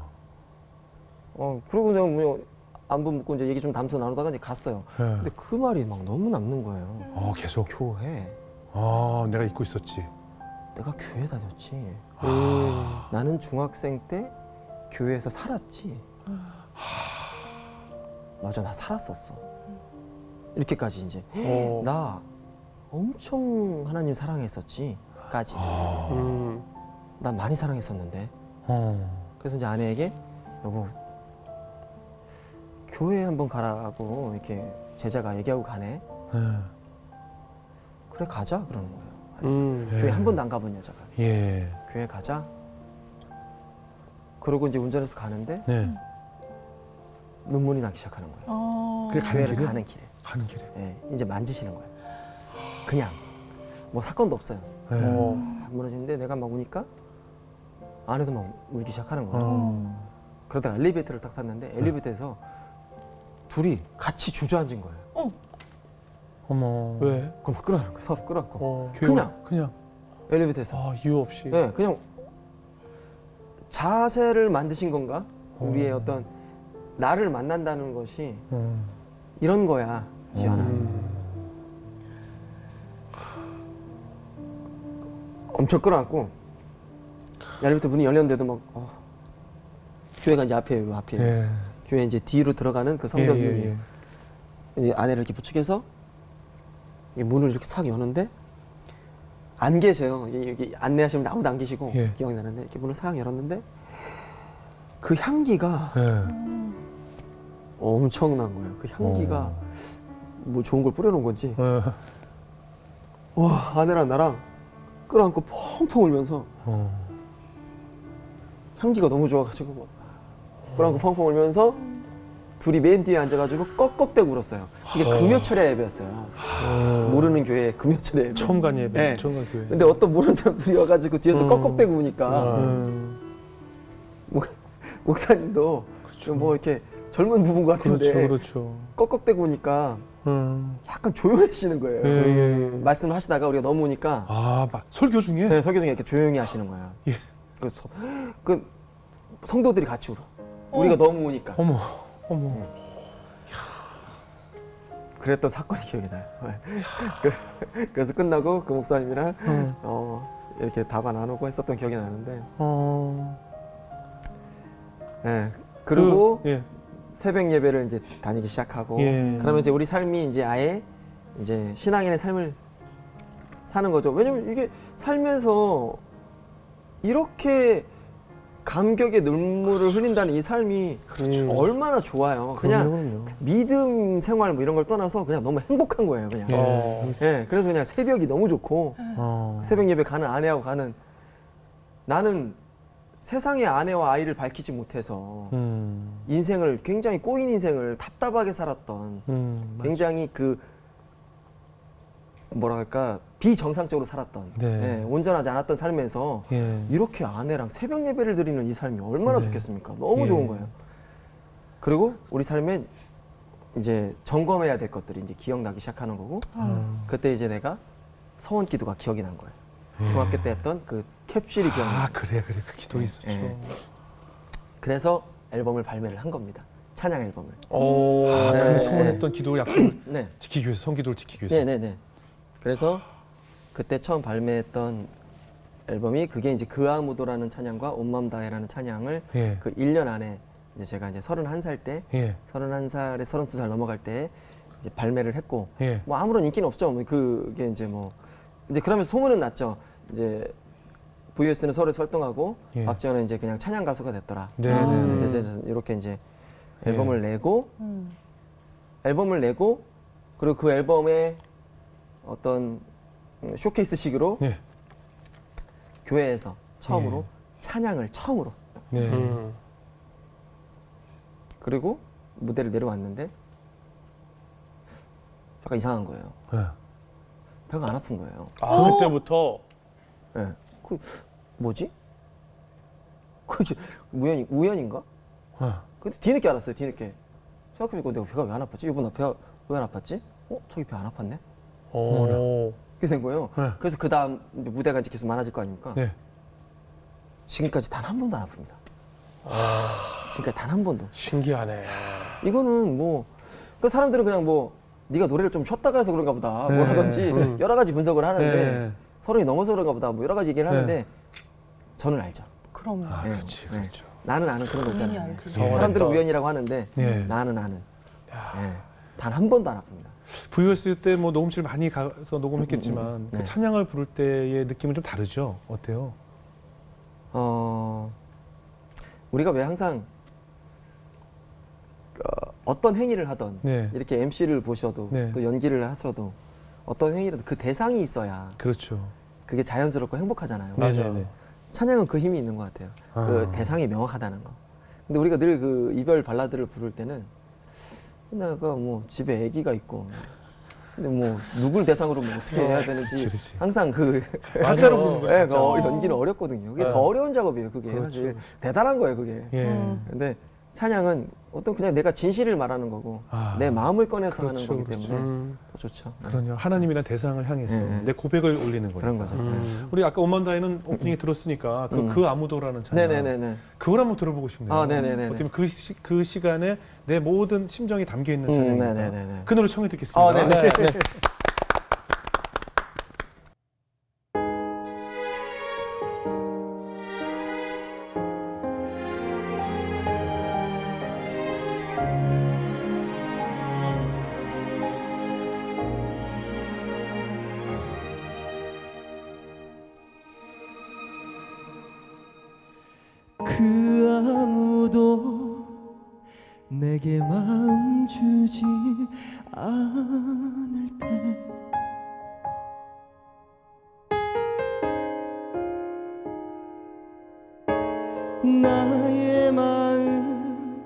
그러고 제가 뭐 안부 묻고 이제 얘기 좀 담소 나누다가 이제 갔어요. 예. 근데 그 말이 막 너무 남는 거예요. 계속. 교회 내가 잊고 있었지. 내가 교회 다녔지. 아. 나는 중학생 때 교회에서 살았지. 맞아, 나 살았었어. 이렇게까지 이제 나 엄청 하나님 사랑했었지.까지. 난 많이 사랑했었는데. 그래서 이제 아내에게 여보 교회 한번 가라고 이렇게 제자가 얘기하고 가네. 그래 가자 그러는 거예요. 교회 한 번도 안 가본 여자가. 예. 교회 가자. 그러고 이제 운전해서 가는데 네. 눈물이 나기 시작하는 거예요. 그래 가는 교회를 길에? 가는 길에. 가는 길에. 예, 이제 만지시는 거예요. 그냥 뭐 사건도 없어요. 예. 막 무너지는데 내가 막 우니까 아내도 막 울기 시작하는 거예요. 그러다가 엘리베이터를 딱 탔는데 엘리베이터에서 둘이 같이 주저앉은 거예요. 어머. 왜? 그럼 막 끌어안는 거예요. 서로 끌어안고. 그냥. 엘리베이터에서. 이유 없이. 네, 그냥 자세를 만드신 건가? 우리의 어떤 나를 만난다는 것이 이런 거야, 지연아. 엄청 끌어안고 엘리베이터 문이 열렸는데도 막 교회가 이제 앞에 예. 교회 이제 뒤로 들어가는 그 성벽이 예. 이제 아내를 이렇게 부축해서 이 문을 이렇게 싹 여는데 안 계세요. 여기 안내하시면 아무도 안 계시고 예. 기억나는데 이렇게 문을 싹 열었는데 그 향기가 예. 엄청난 거예요. 그 향기가 뭐 좋은 걸 뿌려놓은 건지 와 아내랑 나랑 끌어안고 펑펑 울면서 향기가 너무 좋아가지고 막 끌어안고 펑펑 울면서 둘이 맨 뒤에 앉아가지고 꺽꺽대고 울었어요. 이게 금요철야 예배였어요. 모르는 교회 금요철야 예배. 처음 간 예배. 네. 처음 간 교회. 근데 어떤 모르는 사람들이 와가지고 뒤에서 꺽꺽대고 우니까 목사님도 좀 뭐 이렇게 젊은 부부인 것 같은데 그렇죠. 꺽꺽대고 우니까 약간 조용해지는 거예요. 예. 말씀을 하시다가 우리가 넘어오니까 설교 중에? 네, 설교 중에 이렇게 조용히 하시는 거예요. 예. 그래서 그 성도들이 같이 울어. 우리가 너무 우니까. 어머. 그랬던 사건이 기억이 나요. 그래서 끝나고 그 목사님이랑 이렇게 다바 나누고 했었던 기억이 나는데. 네. 그리고 새벽 예배를 이제 다니기 시작하고 그러면 이제 우리 삶이 이제 아예 이제 신앙인의 삶을 사는 거죠. 왜냐면 이게 살면서 이렇게 감격의 눈물을 흘린다는 이 삶이 얼마나 좋아요. 그냥 믿음 생활 뭐 이런 걸 떠나서 그냥 너무 행복한 거예요. 그냥. 예, 그래서 그냥 새벽이 너무 좋고 새벽 예배 가는 아내하고 가는 나는 세상의 아내와 아이를 밝히지 못해서 인생을 굉장히 꼬인 인생을 답답하게 살았던 굉장히 그 뭐랄까 비정상적으로 살았던 네. 예, 온전하지 않았던 삶에서 예. 이렇게 아내랑 새벽 예배를 드리는 이 삶이 얼마나 네. 좋겠습니까? 너무 예. 좋은 거예요. 그리고 우리 삶에 이제 점검해야 될 것들이 이제 기억나기 시작하는 거고 그때 이제 내가 서원 기도가 기억이 난 거예요. 중학교 때 했던 그 캡슐이 기억나. 아 그래 그 기도 있었죠. 예. 그래서 앨범을 발매를 한 겁니다. 찬양 앨범을. 오. 아, 네. 그 서원했던 기도 약속을 네. 지키기 위해서 성기도를 지키기 위해서. 네네네. 그래서 그때 처음 발매했던 앨범이 그게 이제 그 아무도라는 찬양과 온맘 다해라는 찬양을 예. 그 1년 안에 이제 제가 이제 31살 때 예. 31살에 32살 넘어갈 때 이제 발매를 했고 예. 뭐 아무런 인기는 없죠. 뭐 그게 이제 뭐 이제 그러면서 소문은 났죠. 이제 VS는 서울에서 활동하고 예. 박지현은 이제 그냥 찬양 가수가 됐더라. 네네. 이제 이렇게 이제 예. 앨범을 내고 그리고 그 앨범에 어떤 쇼케이스식으로 네. 교회에서 처음으로 예. 찬양을 처음으로 네. 그리고 무대를 내려왔는데 약간 이상한 거예요. 예. 배가 안 아픈 거예요. 아, 그때부터 예. 그 뭐지? 그 우연인가? 예. 근데 뒤늦게 알았어요. 뒤늦게 생각해보니까 내가 배가 왜 안 아팠지? 이번 나 배가 왜 안 아팠지? 저기 배 안 아팠네? 오. 그렇게 된 거예요. 네. 그래서 그 다음 무대가 이제 계속 많아질 거 아닙니까? 네. 지금까지 단 한 번도 안 아픕니다. 지금까지 단 한 번도. 신기하네. 이거는 뭐, 그 사람들은 그냥 뭐, 네가 노래를 좀 쉬었다가 해서 그런가 보다. 네. 뭐라든지 여러 가지 분석을 하는데, 네. 서른이 넘어서 그런가 보다. 뭐 여러 가지 얘기를 네. 하는데, 저는 알죠. 그럼 아 네. 그렇지 네. 그렇죠. 나는 아는 그런 거 본인이 있잖아요. 알지. 사람들은 우연이라고 하는데, 네. 나는 아는. 단 한 번도 안 아픕니다. VOS 때 뭐 녹음실 많이 가서 녹음했겠지만 네. 그 찬양을 부를 때의 느낌은 좀 다르죠. 어때요? 우리가 왜 항상 어떤 행위를 하던 네. 이렇게 MC를 보셔도 네. 또 연기를 하셔도 어떤 행위라도 그 대상이 있어야 그렇죠. 그게 자연스럽고 행복하잖아요. 맞아. 네네네. 찬양은 그 힘이 있는 것 같아요. 그 아. 대상이 명확하다는 거. 근데 우리가 늘 그 이별 발라드를 부를 때는 내가 뭐 집에 아기가 있고 근데 뭐 누굴 대상으로 뭐 어떻게 해야 되는지 그렇지. 항상 그 한자로 부르는 거죠. 예, 한자. 연기는 어렵거든요. 그게 네. 더 어려운 작업이에요. 그게 그렇죠. 사실 대단한 거예요. 그게. 예. 근데 찬양은 어떤 그냥 내가 진실을 말하는 거고 아, 내 마음을 꺼내서 그렇죠, 하는 거기 그렇죠. 때문에 더 좋죠. 그러냐 하나님이란 대상을 향해서 네. 내 고백을 올리는 거니까. 그런 거죠. 우리 아까 오만다이는 오프닝에 들었으니까 그 아무도라는 찬양. 네네네네. 그걸 한번 들어보고 싶네요. 아, 네네네네. 어떻게 보면 그 시간에 내 모든 심정이 담겨 있는 찬양입니다. 네네네네. 그 노래 청해 듣겠습니다. 네네. 그 아무도 내게 마음 주지 않을 때 나의 마음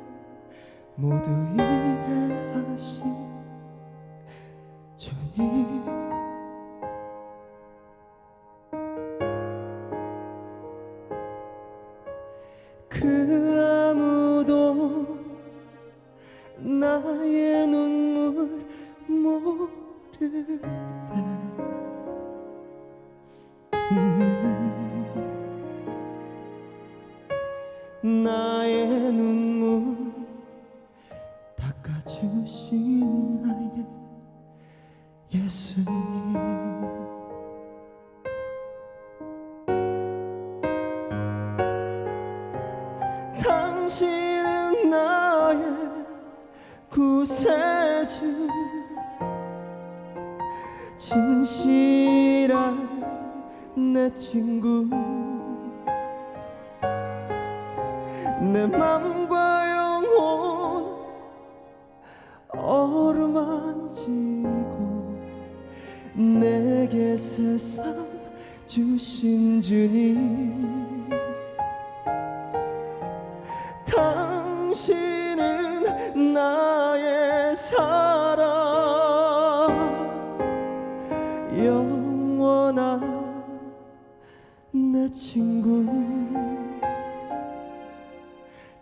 모두 이해하신 주님 그 아무도 나의 눈물 모를 때 나의 눈물 닦아주신 나의 예수님 당신은 나의 구세주 진실한 내 친구 내 맘과 영혼 어루만지고 내게 세상 주신 주님 나의 사랑 영원한 내 친구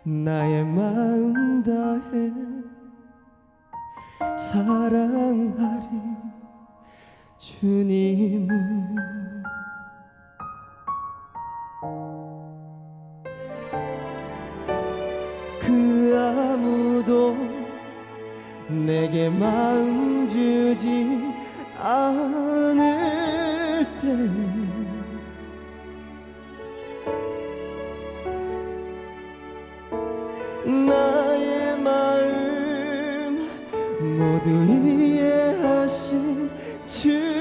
나의 마음 다해 사랑하리 주님을 그 아무도 내게 마음 주지 않을 때 나의 마음 모두 이해하신 주님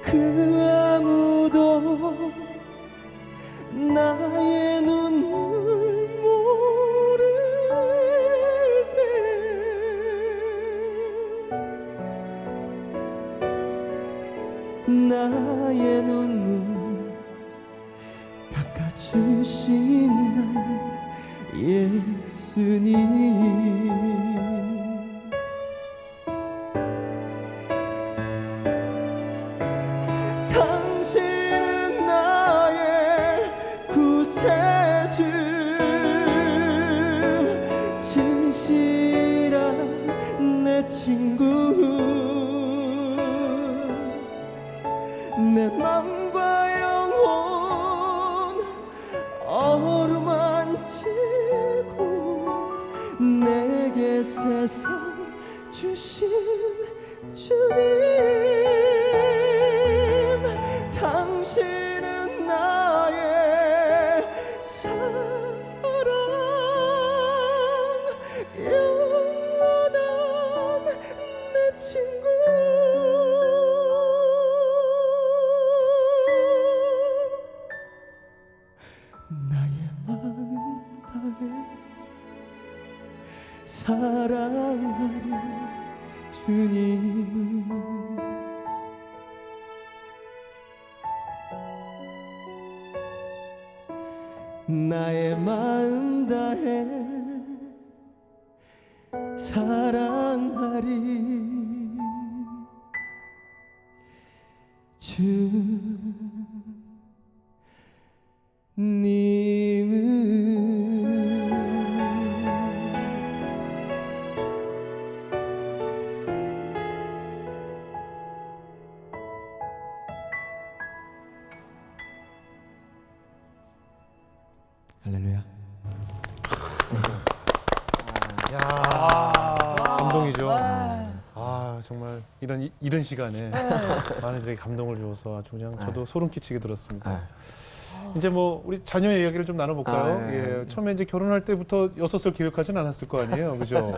그 아무도 나의 눈물 모를 때 나의 눈물 닦아주신 나의 예수님 당신은 나의 구세주 진실한 내 친구 내 맘과 영혼 어루만지고 내게 세상 주신 주님 당신은 나의 사랑 영원한 내 친구 나의 마음 다해 사랑하리 주님을 나의 마음 다해 사랑하리 주님을 할렐루야. 감동이죠. 아 정말 이런 시간에 많은 이들에게 감동을 주어서 아주 그냥 저도 소름 끼치게 들었습니다. 이제 뭐 우리 자녀의 이야기를 좀 나눠볼까요? 예, 처음에 이제 결혼할 때부터 6살 계획하진 않았을 거 아니에요, 그죠?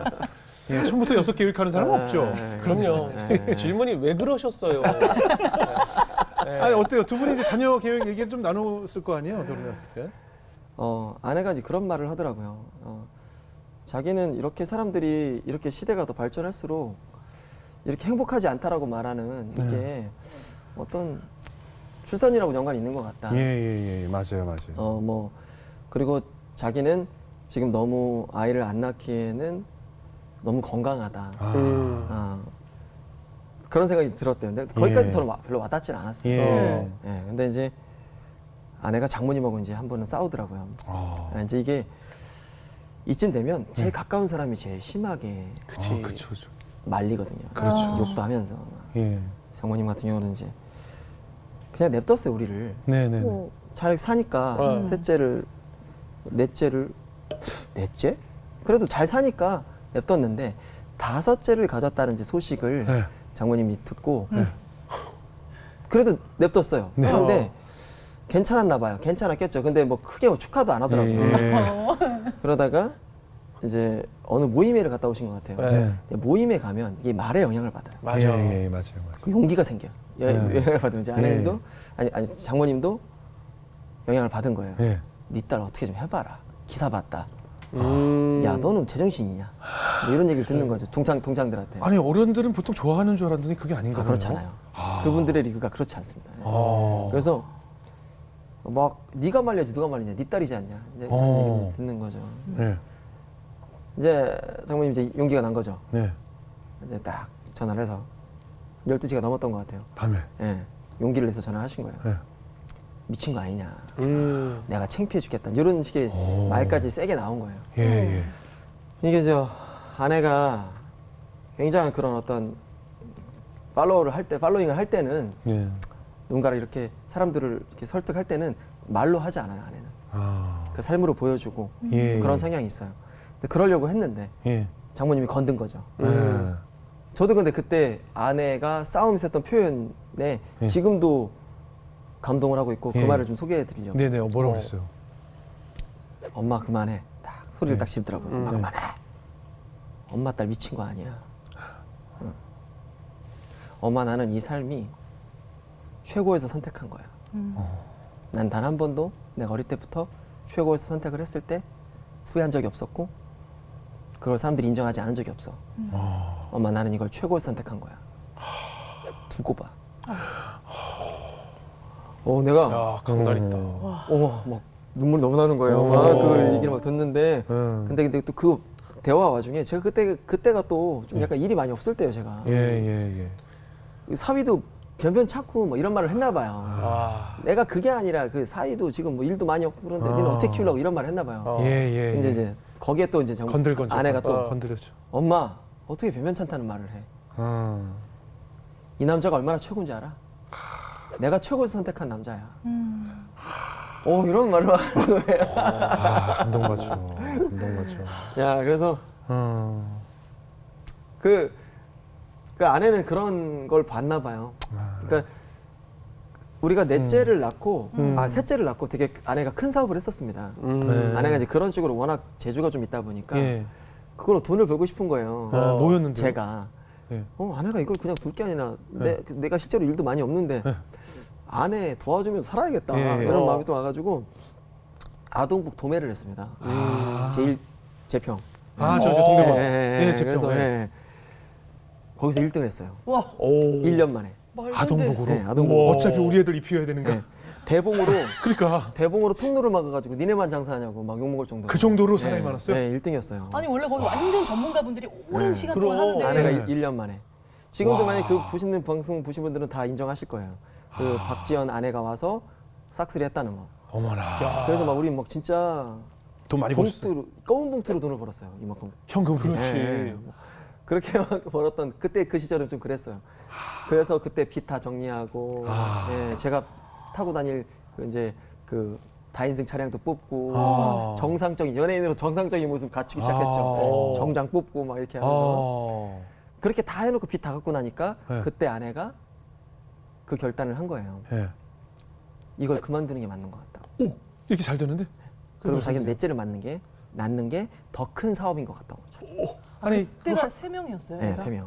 예, 처음부터 6 계획하는 사람 은 없죠. 그럼요. 질문이 왜 그러셨어요? 아니 어때요? 두 분이 이제 자녀 계획 얘기를 좀 나눴을 거 아니에요, 결혼했을 때? 아내가 이제 그런 말을 하더라고요. 자기는 이렇게 사람들이 이렇게 시대가 더 발전할수록 이렇게 행복하지 않다라고 말하는 이게 어떤 출산이라고 연관이 있는 것 같다. 예, 맞아요. 뭐 그리고 자기는 지금 너무 아이를 안 낳기에는 너무 건강하다. 그런 생각이 들었대요. 근데 거기까지 저는 별로 와닿지는 않았어요. 예. 근데 이제 아내가 장모님하고 이제 한 번은 싸우더라고요. 이제 이게 이쯤 되면 제일 가까운 사람이 제일 심하게 그쵸. 말리거든요. 그렇죠. 욕도 하면서. 예. 장모님 같은 경우는 이제 그냥 냅뒀어요, 우리를. 네네. 뭐 잘 사니까 셋째를 넷째? 그래도 잘 사니까 냅뒀는데 5째를 가졌다는 이제 소식을 네. 장모님이 듣고 그래도 냅뒀어요. 네. 그런데 괜찮았나 봐요. 괜찮았겠죠. 근데 뭐 크게 뭐 축하도 안 하더라고요. 예. 그러다가 이제 어느 모임회를 갔다 오신 것 같아요. 네. 근데 모임에 가면 이게 말에 영향을 받아요. 맞아요. 예, 맞아요. 그 용기가 생겨요. 영향을 받으면 이제 아내님도 아니 장모님도 영향을 받은 거예요. 예. 네 딸 어떻게 좀 해봐라. 기사 봤다. 음. 야 너는 제정신이냐. 뭐 이런 얘기를 듣는 거죠. 동창들한테. 아니 어른들은 보통 좋아하는 줄 알았더니 그게 아닌가 봐요. 그렇잖아요. 그분들의 리그가 그렇지 않습니다. 아. 그래서 막 네가 말려야지 누가 말리냐, 네 딸이지 않냐 이제 이런 어. 얘기를 듣는 거죠. 네. 이제 장모님 이제 용기가 난 거죠. 네. 이제 딱 전화를 해서 12시가 넘었던 것 같아요. 밤에. 예, 용기를 내서 전화를 하신 거예요. 네. 미친 거 아니냐, 음. 내가 창피해 죽겠다 이런 식의 오. 말까지 세게 나온 거예요. 예, 예. 이게 아내가 굉장한 그런 어떤 팔로잉을 할 때는 예. 누군가를 이렇게 사람들을 이렇게 설득할 때는 말로 하지 않아요. 아내는 아. 그 삶으로 보여주고 예. 그런 성향이 있어요. 근데 그러려고 했는데 예. 장모님이 건든 거죠. 예. 저도 근데 그때 아내가 싸움에서 했던 표현에 예. 지금도 감동을 하고 있고 그 예. 말을 좀 소개해 드리려고. 네네. 뭐라고 했어요? 엄마 그만해. 딱 소리를 딱 지르더라고요. 엄마 네. 그만해. 엄마 딸 미친 거 아니야. 응. 엄마 나는 이 삶이 최고에서 선택한 거야. 난 단 한 번도 내가 어릴 때부터 최고에서 선택을 했을 때 후회한 적이 없었고 그걸 사람들이 인정하지 않은 적이 없어. 엄마 나는 이걸 최고에서 선택한 거야. 두고 봐. 내가 야, 강단 있다. 막 눈물 너무 나는 거예요. 오. 막 그 얘기를 막 듣는데 음. 근데 또 그 대화 와중에 제가 그때가 또 좀 약간 일이 많이 없을 때예요, 제가. 예, 예, 예. 사위도 변변 찾고 뭐 이런 말을 했나 봐요. 와. 내가 그게 아니라 그 사위도 지금 뭐 일도 많이 없고 그런데 니는 어떻게 키우려고 이런 말을 했나 봐요. 예, 예. 이제 거기에 또 이제 건들건져. 아내가 또 건드렸죠. 엄마 어떻게 변변 찾다는 말을 해. 이 남자가 얼마나 최고인지 알아? 내가 최고에서 선택한 남자야. 이런 말을 하는 거예요. 아, 감동받죠. 감동받죠. 야, 그래서 그 아내는 그런 걸 봤나 봐요. 그러니까 우리가 넷째를 낳고 셋째를 낳고 되게 아내가 큰 사업을 했었습니다. 네. 아내가 이제 그런 식으로 워낙 재주가 좀 있다 보니까 예. 그걸로 돈을 벌고 싶은 거예요. 아, 뭐였는데요? 제가 예. 아내가 이걸 그냥 둘 게 아니라 내가 실제로 일도 많이 없는데 아내 도와주면서 살아야겠다 예. 이런 마음이 또 와가지고 아동복 도매를 했습니다. 제일 제평. 아, 저 동대문. 예, 제평. 그래서 예. 거기서 1등 했어요. 와, 1년 만에. 말도 안 돼. 아동복으로. 네, 아동복. 어차피 우리 애들 입혀야 되는 거. 네. 대봉으로 그러니까 통로를 막아가지고 니네만 장사하냐고 막 욕먹을 정도로. 그 정도로 사람이 많았어요? 네, 1등이었어요. 아니 원래 거기 완전 전문가분들이 오랜 시간 동안 그럼. 하는데 아내가 네. 1년 만에. 지금도 와. 만약에 그 보시는 방송 보신 분들은 다 인정하실 거예요. 그 박지연 아내가 와서 싹쓸이 했다는 거. 어머나. 그래서 막 우리 막 진짜 돈 많이 벌었어요. 봉투로 검은 봉투로 돈을 벌었어요. 이만큼. 현금 그렇지. 네. 그렇게 막 벌었던 그때 그 시절은 좀 그랬어요. 그래서 그때 비타 정리하고 예, 제가 타고 다닐 그 이제 그 다인승 차량도 뽑고 막 정상적인 연예인으로 정상적인 모습 갖추기 시작했죠. 정장 뽑고 막 이렇게 하면서 그렇게 다 해놓고 빚 다 갚고 나니까 네. 그때 아내가 그 결단을 한 거예요. 예. 이걸 그만두는 게 맞는 것 같다. 오, 이렇게 잘 되는데? 그리고 자기는 넷째를 낳는 게 더 큰 사업인 것 같다고. 아니, 그때가 3명이었어요. 네, 3명.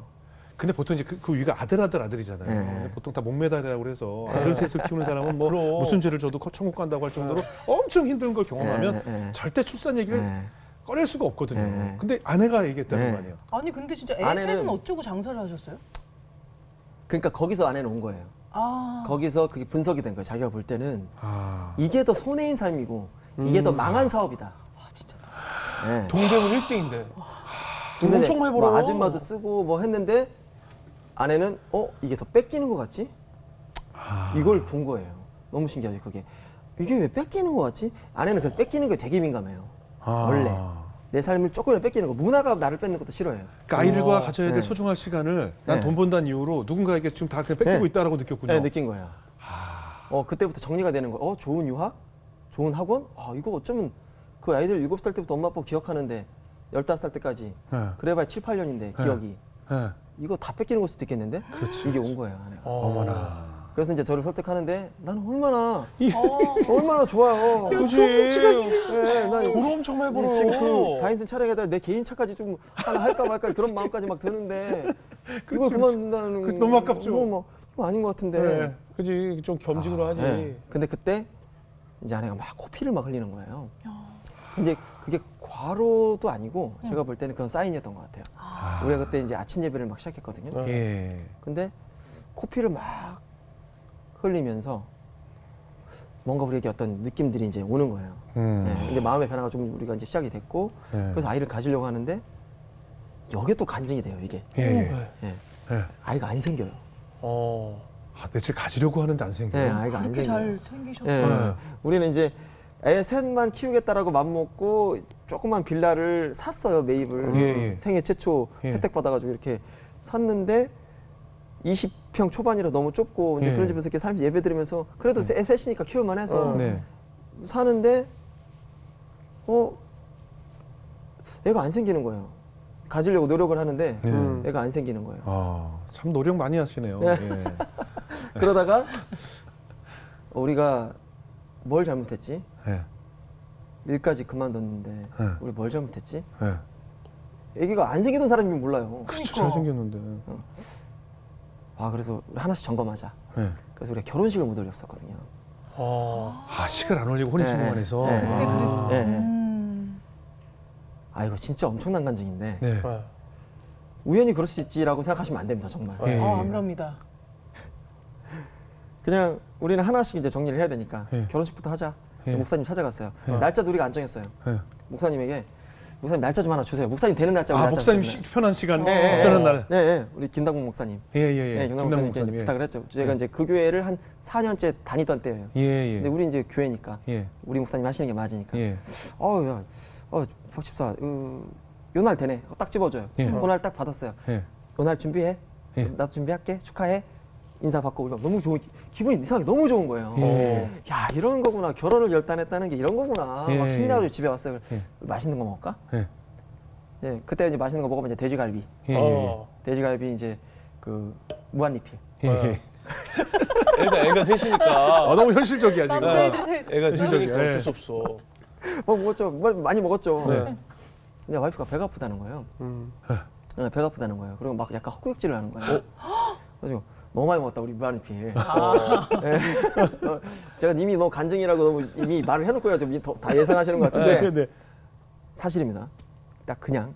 근데 보통 이제 그 위가 아들이잖아요. 네. 근데 보통 다 목매달이라고 그래서 아들 셋을 키우는 사람은 뭐 무슨 죄를 져도 천국 간다고 할 정도로 엄청 힘든 걸 경험하면 절대 출산 얘기를 꺼낼 수가 없거든요. 네. 근데 아내가 얘기했다는 거 아니에요? 아니 근데 진짜 애 아내는- 셋은 어쩌고 장사를 하셨어요? 그러니까 거기서 아내는 온 거예요. 아, 거기서 그게 분석이 된 거예요. 자기가 볼 때는 아, 이게 더 손해인 삶이고 이게 더 망한 사업이다. 진짜. 네. 동대문 1등인데. 그래서 이제 엄청 많이 벌어. 뭐 아줌마도 쓰고 뭐 했는데 아내는 이게 더 뺏기는 것 같지? 이걸 본 거예요. 너무 신기하죠 그게. 이게 왜 뺏기는 것 같지? 아내는 그 뺏기는 게 되게 민감해요. 원래 내 삶을 조금이라도 뺏기는 거. 문화가 나를 뺏는 것도 싫어해요. 그러니까 아이들과 가져야 될 네. 소중한 시간을 난 네. 돈 번다는 이유로 누군가에게 지금 다 그냥 뺏기고 네. 있다라고 느꼈군요. 네, 느낀 거예요. 그때부터 정리가 되는 거예요. 좋은 유학? 좋은 학원? 이거 어쩌면 그 아이들 7살 때부터 엄마 아빠 기억하는데 15살 때까지 네. 그래봐야 7, 8년인데 기억이 네. 이거 다 뺏기는 걸 수도 있겠는데? 이게 온 거예요 아내가. 어머나. 그래서 이제 저를 설득하는데 나는 얼마나 어, 얼마나 좋아요. 그지. 네, 난 돈 엄청 많이 벌어. 지금 그 다인승 차량에다 내 개인 차까지 좀 하나 할까 말까 그런 마음까지 막 드는데 이걸 그만둔다는 그렇지, 너무 아깝죠. 너무 막 이거 아닌 것 같은데. 네. 그지. 좀 겸직으로 하지. 네. 근데 그때 이제 아내가 막 코피를 막 흘리는 거예요. 근데 그게 과로도 아니고 제가 볼 때는 그건 사인이었던 것 같아요. 우리가 그때 이제 아침 예배를 막 시작했거든요. 예. 근데 코피를 막 흘리면서 뭔가 우리에게 어떤 느낌들이 이제 오는 거예요. 네, 이제 마음의 변화가 좀 우리가 이제 시작이 됐고 네. 그래서 아이를 가지려고 하는데 여기에 또 간증이 돼요 이게. 예, 예. 예. 예. 아이가 안 생겨요. 아, 며칠 가지려고 하는데 안 생겨요. 네, 아이가 안 그렇게 생겨요. 잘 생기셨어요. 예. 네. 우리는 이제 애 셋만 키우겠다라고 맘먹고 조그만 빌라를 샀어요 매입을. 예, 예. 생애 최초 예. 혜택 받아가지고 이렇게 샀는데 20평 초반이라 너무 좁고 이제 예. 그런 집에서 이렇게 삶 예배 드리면서 그래도 애 셋이니까 키울만 해서 네. 사는데 애가 안 생기는 거예요. 가지려고 노력을 하는데 네. 애가 안 생기는 거예요. 아, 참 노력 많이 하시네요. 네. 예. 그러다가 우리가 뭘 잘못했지? 예. 일까지 그만뒀는데 네. 우리 뭘 잘못했지? 예. 애기가 안 생기던 사람이 몰라요. 그렇죠. 잘 생겼는데. 아 그래서 하나씩 점검하자. 예. 그래서 우리가 결혼식을 못 올렸었거든요. 아, 식을 안 올리고 혼인신고만 해서. 네. 그때 아. 네, 네. 아 이거 진짜 엄청난 간증인데 네. 우연히 그럴 수 있지라고 생각하시면 안 됩니다 정말. 예. 안 그럽니다. 그냥 우리는 하나씩 이제 정리를 해야 되니까 예. 결혼식부터 하자. 예. 목사님 찾아갔어요. 예. 날짜도 우리가 안 정했어요. 예. 목사님에게 목사님 날짜 좀 하나 주세요. 목사님 되는 날짜. 우리 아, 날짜 목사님 좀 편한 시간, 네, 편한 날. 네, 네. 우리 김당국 목사님. 예, 예, 예. 네, 김당국 목사님께 이제 부탁을 했죠. 제가 이제 그 교회를 한 4년째 다니던 때예요. 예, 예. 근데 우리 이제 교회니까 예. 우리 목사님 하시는 게 맞으니까. 예. 야, 박 집사, 요 날 되네. 딱 집어줘요. 예. 그날 딱 받았어요. 예. 요 날 준비해. 예. 나도 준비할게. 축하해. 인사 받고 우리가 너무 좋은 기분이 이상하게 너무 좋은 거예요. 예. 야 이런 거구나. 결혼을 결단했다는 게 이런 거구나. 예. 막 신나가지고 집에 왔어요. 예. 맛있는 거 먹을까? 예. 예, 그때 이제 맛있는 거 먹으면 이제 돼지갈비. 예. 돼지갈비 이제 그 무한리필. 예. 예. 애가 셋이니까. 아, 너무 현실적이야, 지금. 남자애들 셋. 애가 셋이니까 네. 어쩔 수 없어. 먹었죠. 많이 먹었죠. 네. 근데 와이프가 배가 아프다는 거예요. 네, 배가 아프다는 거예요. 그리고 막 약간 헛구역질을 하는 거예요. 그래서 너무 많이 먹었다 우리 무한리필. 네. 제가 이미 너무 간증이라고 너무 이미 말을 해놓고요. 좀 다 예상하시는 것 같은데 네, 네. 사실입니다. 딱 그냥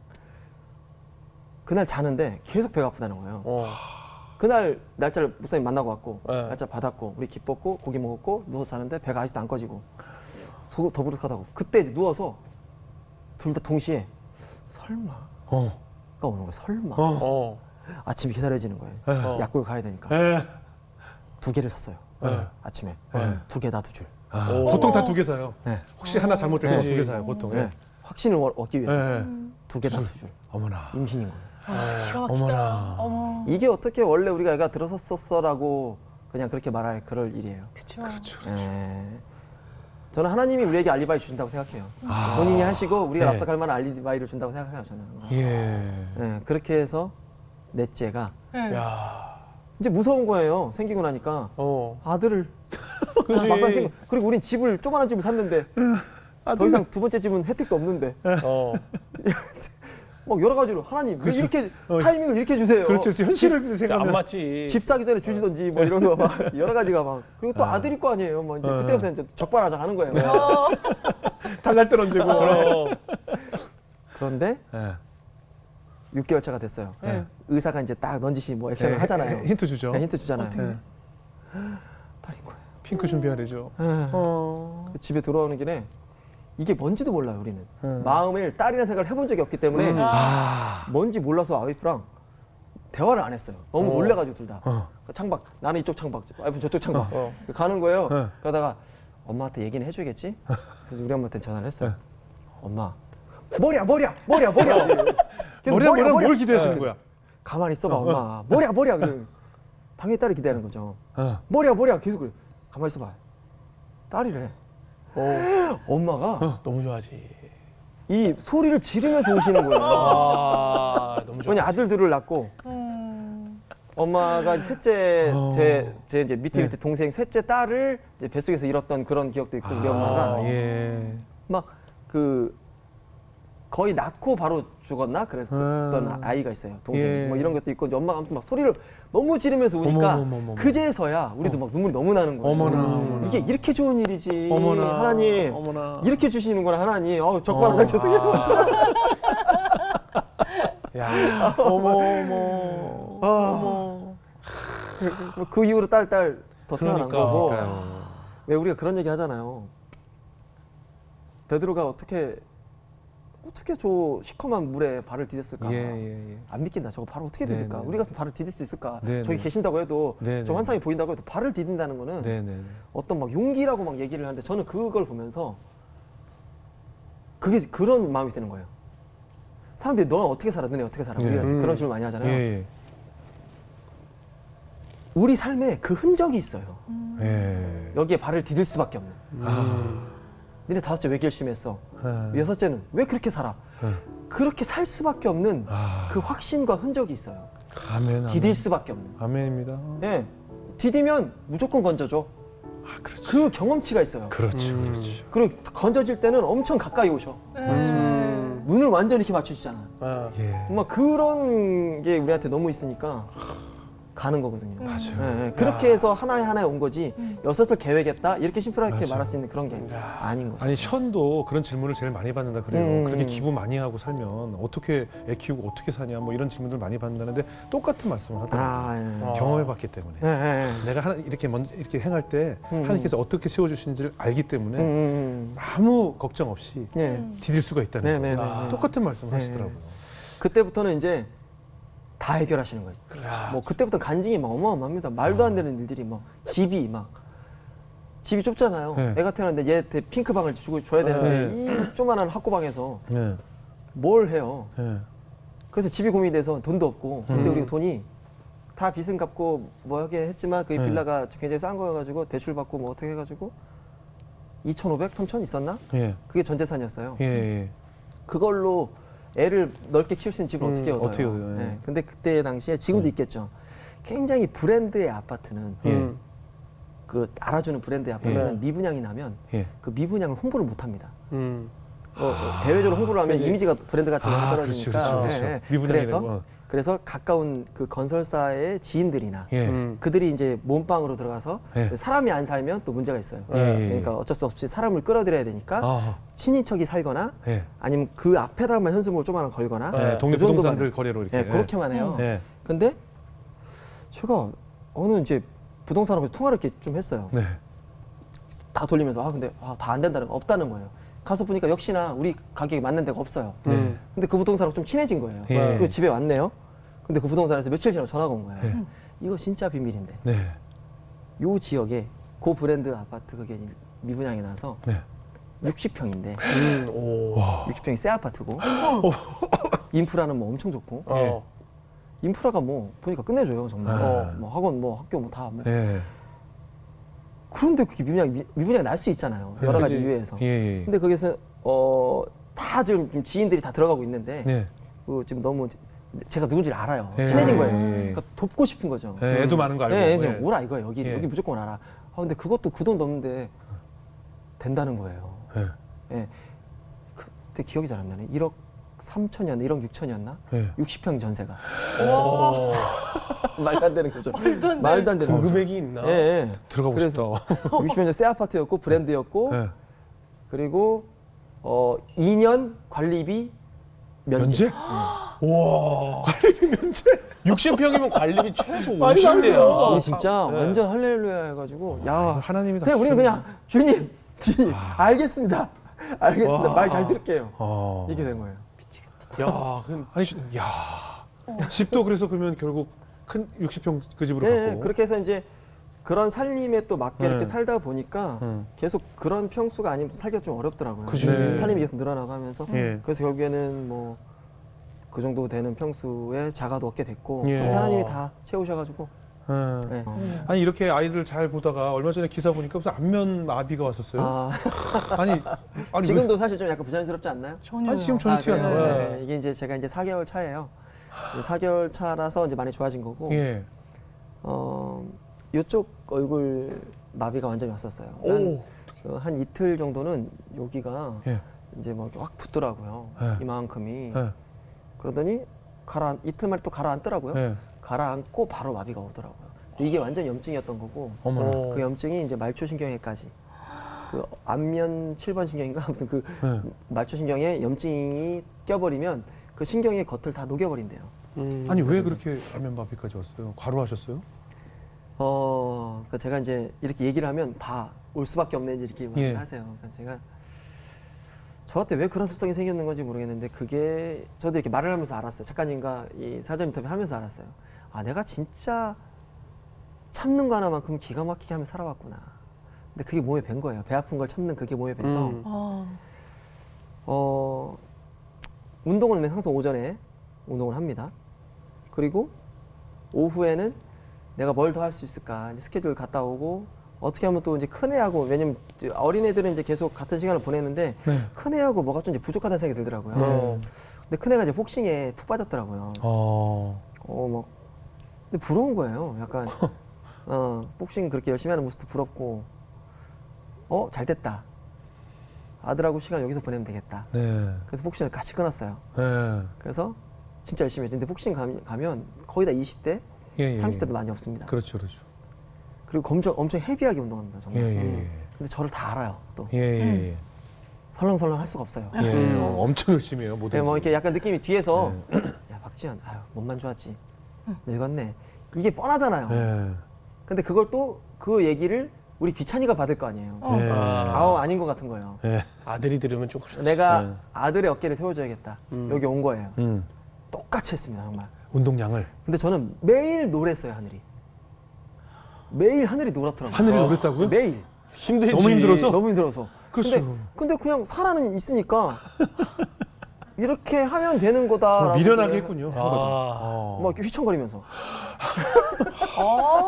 그날 자는데 계속 배가 아프다는 거예요. 그날 날짜를 목사님 만나고 왔고 네. 날짜 받았고 우리 기뻤고 고기 먹었고 누워서 자는데 배가 아직도 안 꺼지고 속 더부룩하다고 그때 이제 누워서 둘 다 동시에 설마가 오는 거예요. 설마. 아침이 기다려지는 거예요. 약국을 가야 되니까 예. 2개를 샀어요. 아침에 2개 다 2줄. 보통 다 2개 사요. 네. 혹시 하나 잘못되면 네. 2개 사요, 보통. 네. 확신을 얻기 위해서 예. 2개 다 2줄. 어머나. 임신인 거예요. 기가 막히다. 어머나. 어머. 이게 어떻게 원래 우리가 애가 들었었어라고 그냥 그렇게 말할 그럴 일이에요. 그쵸. 예. 저는 하나님이 우리에게 알리바이 주신다고 생각해요. 본인이 하시고 우리가 네. 납득할 만한 알리바이를 준다고 생각해요. 저는. 항상. 예. 예, 그렇게 해서 넷째가 네. 야. 이제 무서운 거예요. 생기고 나니까 아들을 그지. 막상 생기고 그리고 우린 집을 조그만한 집을 샀는데 더 이상 두 번째 집은 혜택도 없는데 막 여러 가지로 하나님 왜 이렇게 타이밍을 이렇게 주세요. 그렇죠. 현실을 안 생각하면. 맞지. 집 사기 전에 주시던지 뭐 이런 거 막 여러 가지가 막 그리고 또 아들일 거 아니에요. 뭐 이제 그때부터 이제 적반하장 하는 거예요. 달날 때 얹고. 그런데 예. 6개월차가 됐어요. 네. 의사가 이제 딱 넌지시 뭐 액션을 예, 하잖아요. 힌트 주죠. 네, 힌트 주잖아요. 예. 딸인 거예요. 핑크 준비하래죠. 집에 돌아오는 길에 이게 뭔지도 몰라요. 우리는 음. 마음을 딸이라는 생각을 해본 적이 없기 때문에 뭔지 몰라서 와이프랑 대화를 안 했어요. 너무 놀래가지고 둘 다. 그 창밖 나는 이쪽 창밖, 와이프 저쪽 창밖 가는 거예요. 그러다가 엄마한테 얘기는 해줘야겠지. 그래서 우리 엄마한테 전화를 했어요. 엄마 머리야. 계속 머리야 뭘 기대하시는 거야? 가만히 있어봐 엄마. 머리야. 그래. 당연히 딸이 기대하는 거죠. 머리야. 계속 그래. 가만히 있어봐. 딸이래. 엄마가 너무 좋아하지. 이 소리를 지르면서 오시는 거예요. 너무 좋아. 왜냐 아들들을 낳고 엄마가 셋째 제 이제 밑에 동생 셋째 딸을 이제 뱃속에서 잃었던 그런 기억도 있고 우리 엄마가 예. 막 그 거의 낳고 바로 죽었나 그랬던 아이가 있어요. 동생 예. 뭐 이런 것도 있고 이제 엄마가 아무튼 막 소리를 너무 지르면서 우니까 어머머머머머. 그제서야 우리도 막 눈물이 너무 나는 거예요. 어머나. 이게 이렇게 좋은 일이지. 어머나. 하나님 어머나. 이렇게 주시는구나 하나님. 적반하장 죄송해요. 야. 어머. 그 이후로 딸 더 태어난 그러니까. 거고. 왜 우리가 그런 얘기 하잖아요. 베드로가 어떻게 저 시커먼 물에 발을 디뎠을까? 예. 안 믿긴다. 저거 발을 어떻게 네, 디딜까? 네. 우리 같은 발을 디딜 수 있을까? 네, 저기 네. 계신다고 해도 네, 저 네. 환상이 보인다고 해도 발을 디딘다는 거는 네네. 어떤 막 용기라고 막 얘기를 하는데 저는 그걸 보면서 그게 그런 마음이 드는 거예요. 사람들이 너는 어떻게 살아? 너네 어떻게 살아? 예. 우리한테 그런 질문 많이 하잖아요. 예. 우리 삶에 그 흔적이 있어요. 예. 여기에 발을 디딜 수밖에 없는. 니네 다섯째 왜 결심했어? 여섯째는 왜 그렇게 살아? 그렇게 살 수밖에 없는 그 확신과 흔적이 있어요. 아멘. 디딜 수밖에 없는. 아멘입니다. 예. 디디면 무조건 건져줘. 그렇죠. 그 경험치가 있어요. 그렇죠. 그리고 건져질 때는 엄청 가까이 오셔. 눈을 완전히 이렇게 맞추시잖아. 아. 예. 정말 그런 게 우리한테 너무 있으니까 가는 거거든요. 맞아요. 예, 예. 그렇게 해서 하나에 온 거지 여섯을 계획했다 이렇게 심플하게 맞아요. 말할 수 있는 그런 게 아닌 거죠. 아니 션도 그런 질문을 제일 많이 받는다 그래요. 음. 그렇게 기부 많이 하고 살면 어떻게 애 키우고 어떻게 사냐 뭐 이런 질문들 많이 받는다는데 똑같은 말씀을 하더라고요. 아, 예. 경험해봤기 때문에 예, 예, 내가 이렇게 먼저 이렇게 행할 때 음. 하나님께서 어떻게 세워주시는지를 알기 때문에 예. 아무 걱정 없이 예. 디딜 수가 있다는 네, 거예요. 네, 네, 네. 똑같은 말씀을 네. 하시더라고요. 그때부터는 이제 다 해결하시는 거죠. 뭐 그때부터 간증이 막 어마어마합니다. 말도 안 되는 일들이 막 집이 좁잖아요. 네. 애가 태어났는데 얘한테 핑크방을 줘야 되는데 이 조그만한 학구방에서 네. 뭘 해요. 네. 그래서 집이 고민이 돼서 돈도 없고 근데 우리가 돈이 다 빚은 갚고 뭐 하긴 했지만 그 빌라가 굉장히 싼 거여가지고 대출 받고 뭐 어떻게 해가지고 2,500, 3,000 있었나? 예. 그게 전 재산이었어요. 예. 그걸로 애를 넓게 키울 수 있는 집을 어떻게 얻어요? 어떻게 얻어요? 예. 네. 근데 그때 당시에 지금도 있겠죠. 굉장히 브랜드의 아파트는 예. 그 알아주는 브랜드의 아파트는 네. 미분양이 나면 예. 그 미분양을 홍보를 못 합니다. 음. 대외적으로 홍보를 하면 이미지가 브랜드 가치가 너무 떨어지니까. 그렇죠. 예, 예. 미분양이 그래서 되고. 그래서 가까운 그 건설사의 지인들이나 예. 그들이 이제 몸빵으로 들어가서 예. 사람이 안 살면 또 문제가 있어요. 예. 그러니까 어쩔 수 없이 사람을 끌어들여야 되니까 아. 친인척이 살거나 예. 아니면 그 앞에다만 현수막을 조그마한 걸거나 예. 동네 그 정도만 부동산들 해요. 거래로 이렇게. 예, 그렇게만 해요. 예. 근데 제가 어느 이제 부동산하고 통화를 이렇게 좀 했어요. 네. 다 돌리면서 근데 다 안 된다는 거 없다는 거예요. 가서 보니까 역시나 우리 가격에 맞는 데가 없어요. 근데 그 부동산하고 좀 친해진 거예요. 예. 그리고 집에 왔네요. 근데 그 부동산에서 며칠 지나고 전화가 온 거예요. 예. 이거 진짜 비밀인데 네. 요 지역에 그 브랜드 아파트 그게 미분양이 나서 네. 60평인데 오. 60평이 새 아파트고 인프라는 뭐 엄청 좋고 어. 인프라가 뭐 보니까 끝내줘요 정말. 뭐 학원 뭐 학교 뭐 다 뭐. 예. 그런데 그게 미분양이 날 수 있잖아요. 여러 가지 이유에서. 예. 근데 거기서 다 지금 지인들이 다 들어가고 있는데 네. 그 지금 너무 제가 누군지를 알아요. 예. 친해진 거예요. 예. 그러니까 돕고 싶은 거죠. 예. 애도 많은 거 알고. 예, 예. 그냥 오라 이거야. 여기 예. 무조건 알아. 근데 그것도 그 돈 넘는데 된다는 거예요. 예. 예. 그때 기억이 잘 안 나네. 1억 3천이었나? 1억 6천이었나? 예. 60평 전세가. 오. 말도 안 되는 거죠. 말도 말도 안 안 되는 그 거죠. 금액이 있나? 예, 예. 들어가고 그래서 싶다. 60평 새 아파트였고 브랜드였고 예. 그리고 2년 관리비 면제. 면제? 와. 관리비 면제? 60평이면 관리비 최소 많이 50대야. 우리 진짜 완전 할렐루야 해가지고 야 하나님이 다 그냥 우리는 주시는 그냥 주님 알겠습니다 알겠습니다 와. 말 잘 들을게요 어. 이게 된 거예요. 야, 그 아니, 야. 집도 그래서 그러면 결국 큰 60평 그 집으로 네, 갔고. 그렇게 해서 이제 그런 살림에 또 맞게 이렇게 네. 살다 보니까 계속 그런 평수가 아니면 살기가 좀 어렵더라고요. 그죠. 네. 살림이 계속 늘어나고 하면서 예. 그래서 결국에는 뭐 그 정도 되는 평수에 자가도 얻게 됐고 예. 그렇게 하나님이 다 채우셔가지고 예. 네. 아니 이렇게 아이들 잘 보다가 얼마 전에 기사 보니까 무슨 안면 마비가 왔었어요. 아, 아니 지금도 사실 좀 약간 부자연스럽지 않나요? 전혀. 아니 지금 전혀 티가 안 그래요? 나요. 네, 이게 이제 제가 이제 4개월 차예요. 4개월 차라서 이제 많이 좋아진 거고 예. 이쪽 얼굴 마비가 완전히 왔었어요. 한 이틀 정도는 여기가 예. 이제 뭐 확 붙더라고요. 네. 이만큼이. 예. 그러더니 이틀 만에 또 가라앉더라고요. 예. 가라앉고 바로 마비가 오더라고요. 이게 완전 염증이었던 거고 어머나. 그 염증이 이제 말초신경에까지 그 안면 7번 신경인가 아무튼 그 예. 말초신경에 염증이 껴버리면 그 신경의 겉을 다 녹여버린대요. 아니 왜 그렇게 안면 마비까지 왔어요? 과로하셨어요? 그러니까 제가 이제 이렇게 얘기를 하면 다 올 수밖에 없는 이렇게 말을 예. 하세요. 그러니까 제가 저한테 왜 그런 습성이 생겼는 건지 모르겠는데 그게 저도 이렇게 말을 하면서 알았어요. 작가님과 이 사전 인터뷰 하면서 알았어요. 아, 내가 진짜 참는 거 하나만큼 기가 막히게 하며 살아왔구나. 근데 그게 몸에 밴 거예요. 배 아픈 걸 참는 그게 몸에 배서 운동은 항상 오전에 운동을 합니다. 그리고 오후에는 내가 뭘 더 할 수 있을까 이제 스케줄 갔다 오고 어떻게 하면 또 이제 큰 애하고 왜냐면 이제 어린애들은 이제 계속 같은 시간을 보내는데 네. 큰 애하고 뭐가 좀 이제 부족하다는 생각이 들더라고요. 근데 큰 애가 이제 복싱에 푹 빠졌더라고요. 막 근데 부러운 거예요. 약간 복싱 그렇게 열심히 하는 모습도 부럽고 잘 됐다. 아들하고 시간 여기서 보내면 되겠다. 네. 그래서 복싱을 같이 끊었어요. 네. 그래서 진짜 열심히 했는데 복싱 가면 거의 다 20대, 예, 예, 30대도 많이 없습니다. 그렇죠, 그렇죠. 그리고 엄청 헤비하게 운동합니다, 정말. 예. 근데 저를 다 알아요, 또. 예. 설렁설렁 할 수가 없어요. 엄청 열심히 해요, 모든. 네, 뭐 이렇게 약간 느낌이 뒤에서 네. 야, 박지현, 아유, 몸만 좋았지. 늙었네. 이게 뻔하잖아요. 네. 근데 그걸 또 그 얘기를 우리 귀찬이가 받을 거 아니에요. 네. 아닌 것 같은 거예요. 네. 아들이 들으면 좀 그렇죠. 내가 네. 아들의 어깨를 세워줘야겠다. 여기 온 거예요. 똑같이 했습니다, 정말. 운동량을. 근데 저는 매일 노랬어요, 하늘이. 매일 하늘이 노랗더라고요. 하늘이 노랬다고요? 매일. 힘들지. 너무 힘들어서? 너무 힘들어서. 그렇죠. 근데 그냥 살아는 있으니까 이렇게 하면 되는 거다라고 미련하게 그냥 했군요. 한 거죠. 아. 막 이렇게 휘청거리면서.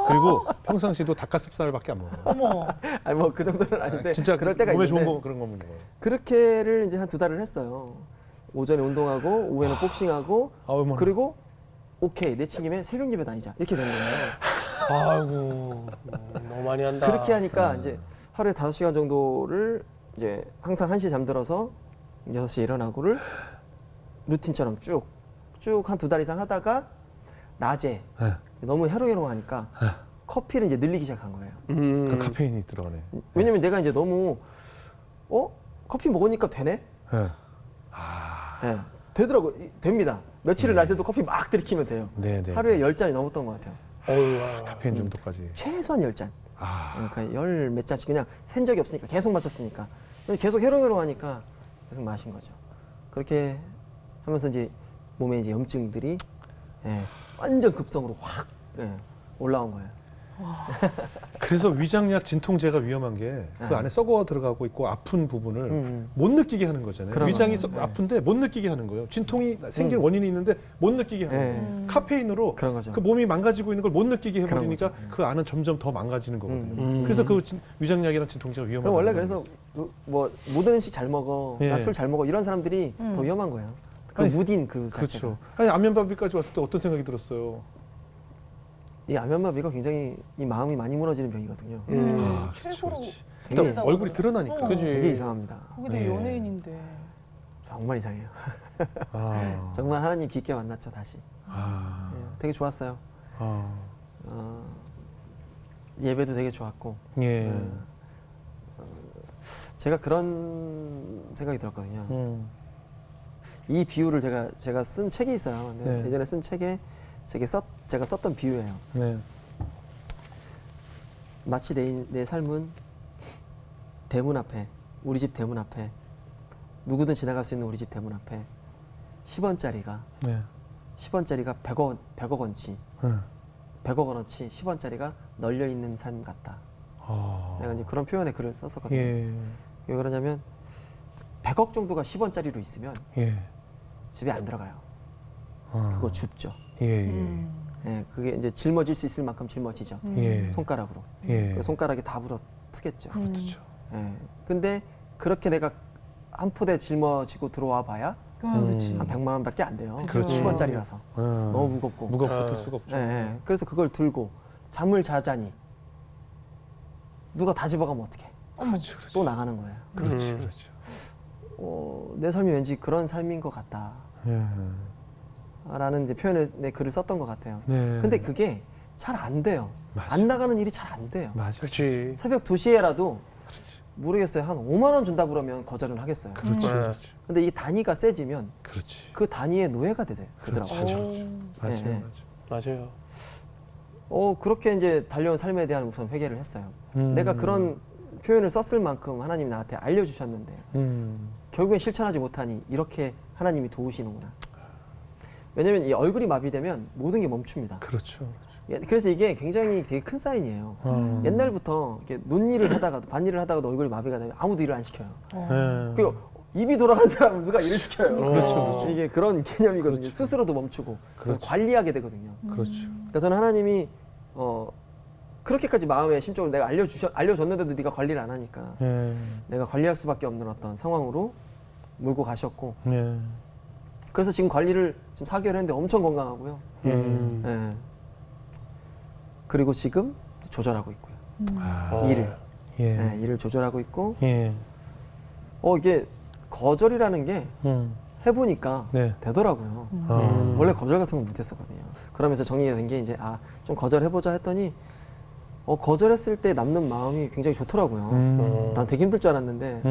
그리고 평상시도 닭가슴살밖에 안 먹어요. 어머. 아니 뭐 그 정도는 아닌데 진짜 그럴 때가 몸에 있는데 좋은 거 그런 거 먹는 거예요. 그렇게를 이제 한 2달을 했어요. 오전에 운동하고 오후에는 복싱하고 아유, 그리고 오케이 내친 김에 새벽 예배 다니자 이렇게 된 거예요. 아이고 너무 많이 한다. 그렇게 하니까 이제 하루에 5시간 정도를 이제 항상 1시에 잠들어서 6시에 일어나고를 루틴처럼 쭉 한 2달 이상 하다가 낮에 네. 너무 해롱해롱하니까 커피를 이제 늘리기 시작한 거예요. 그 카페인이 들어가네. 왜냐면 내가 이제 너무 커피 먹으니까 되네? 네. 네, 되더라고요. 됩니다. 며칠을 날새도 커피 막 들이키면 돼요. 네, 네. 하루에 10잔이 넘었던 것 같아요. 어휴, 카페인 중독까지. 최소한 10잔. 아. 그러니까 10몇 잔씩 그냥 센 적이 없으니까 계속 마셨으니까. 계속 해롱해롱하니까 계속 마신 거죠. 그렇게 하면서 이제 몸에 이제 염증들이 완전 급성으로 확 올라온 거예요. 그래서 위장약 진통제가 위험한 게 그 안에 썩어 들어가고 있고 아픈 부분을 못 느끼게 하는 거잖아요. 그런 위장이 거죠. 아픈데 못 느끼게 하는 거예요. 진통이 생긴 원인이 있는데 못 느끼게 하는 거예요. 카페인으로 그런 거죠. 그 몸이 망가지고 있는 걸 못 느끼게 그런 해버리니까 거죠. 그 안은 점점 더 망가지는 거거든요. 그래서 그 위장약이랑 진통제가 위험한 그럼 원래 거예요. 그래서 뭐 모든 음식 잘 먹어, 예. 나 술 잘 먹어 이런 사람들이 더 위험한 거예요. 그 아니, 무딘 그 자체가. 그렇죠. 아니 안면바비까지 왔을 때 어떤 생각이 들었어요? 이 안면마비가 굉장히 이 마음이 많이 무너지는 병이거든요. 아, 그렇죠, 최고로 그렇지. 되게, 일단 얼굴이 드러나니까. 그지. 되게 이상합니다. 거기도 네. 연예인인데. 정말 이상해요. 아, 정말 하나님 깊게 만났죠 다시. 아, 되게 좋았어요. 아, 예배도 되게 좋았고. 예. 제가 그런 생각이 들었거든요. 음. 이 비유를 제가 쓴 책이 있어요. 근데 네. 예전에 쓴 책에 제가 썼던 비유예요. 네. 마치 내 삶은 대문 앞에, 우리 집 대문 앞에, 누구든 지나갈 수 있는 우리 집 대문 앞에 10원짜리가 네. 100억 원치, 100억 원어치 10원짜리가 널려 있는 삶 같다. 아. 내가 이제 그런 표현의 글을 썼었거든요. 예. 왜 그러냐면 100억 정도가 10원짜리로 있으면 예. 집에 안 들어가요. 아. 그거 줍죠. 예. 예. 예, 그게 이제 짊어질 수 있을 만큼 жил머지죠. 예. 손가락으로. 예. 그 손가락이 다 불어 트겠죠. 그렇죠. 예. 근데 그렇게 내가 한 포대 짊어지고 들어와 봐야 그렇지. 한 100만 원밖에 안 돼요. 그렇죠. 10원짜리라서. 너무 무겁고. 무겁고 들 수가 없죠. 예, 예. 그래서 그걸 들고 잠을 자자니 누가 다 집어가면 어떡해. 그렇죠. 그렇죠. 또 나가는 거예요. 그렇죠. 그렇죠. 내 삶이 왠지 그런 삶인 것 같다. 예. 라는 이제 표현을 내 글을 썼던 것 같아요. 네. 근데 그게 잘 안 돼요. 맞아. 안 나가는 일이 잘 안 돼요. 맞아. 그렇지. 새벽 2시에라도 모르겠어요. 한 5만 원 준다 그러면 거절은 하겠어요. 그렇죠. 네. 근데 이 단위가 세지면 그렇지. 그 단위의 노예가 되더라고요. 그렇죠. 오. 맞아요. 예, 예. 맞아요. 맞아요. 그렇게 이제 달려온 삶에 대한 우선 회개를 했어요. 내가 그런 표현을 썼을 만큼 하나님이 나한테 알려주셨는데 결국엔 실천하지 못하니 이렇게 하나님이 도우시는구나. 왜냐면 이 얼굴이 마비되면 모든 게 멈춥니다. 그렇죠. 그래서 이게 굉장히 되게 큰 사인이에요. 옛날부터 이렇게 논일을 하다가도 밭일을 하다가도 얼굴이 마비가 되면 아무도 일을 안 시켜요. 네. 그리고 입이 돌아간 사람은 누가 일을 시켜요. 그렇죠. 이게 그런 개념이거든요. 그렇죠. 스스로도 멈추고 그렇죠. 관리하게 되거든요. 그렇죠. 그러니까 저는 하나님이 그렇게까지 마음의 심적으로 내가 알려줬는데도 네가 관리를 안 하니까 네. 내가 관리할 수밖에 없는 어떤 상황으로 몰고 가셨고 네. 그래서 지금 관리를 지금 4개월 했는데 엄청 건강하고요. 예. 그리고 지금 조절하고 있고요. 일을 예. 일을 조절하고 있고 예. 이게 거절이라는 게 해보니까 네. 되더라고요. 아. 원래 거절 같은 건 못했었거든요. 그러면서 정리가 된 게 이제 좀 거절해보자 했더니 거절했을 때 남는 마음이 굉장히 좋더라고요. 난 되게 힘들 줄 알았는데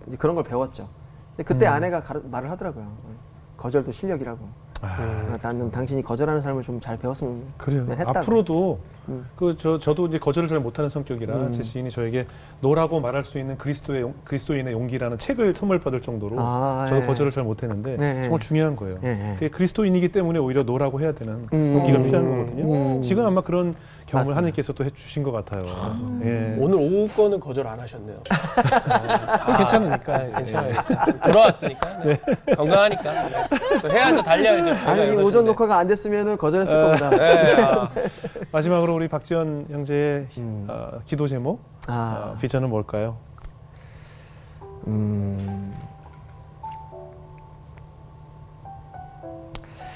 이제 그런 걸 배웠죠. 근데 그때 아내가 말을 하더라고요. 거절도 실력이라고. 나는 당신이 거절하는 삶을 좀 잘 배웠으면 그래요. 했다고. 앞으로도 저도 이제 거절을 잘 못하는 성격이라 제 지인이 저에게 노라고 말할 수 있는 그리스도인의 용기라는 책을 선물 받을 정도로 저도 예. 거절을 잘 못했는데 네, 정말 중요한 거예요. 예. 그게 그리스도인이기 때문에 오히려 노라고 해야 되는 용기가 필요한 거거든요. 지금 아마 그런 경험을 맞습니다. 하나님께서 또 해주신 것 같아요. 예. 오늘 오후 거는 거절 안 하셨네요. 괜찮으니까. 네, 괜찮아요. 돌아왔으니까. 네. 건강하니까. 네. 또 해야죠. 달려야죠. 아니 이 오전 녹화가 안 됐으면 거절했을 겁니다. 네. 마지막으로 우리 박지원 형제의 기도 제목, 비전은 뭘까요?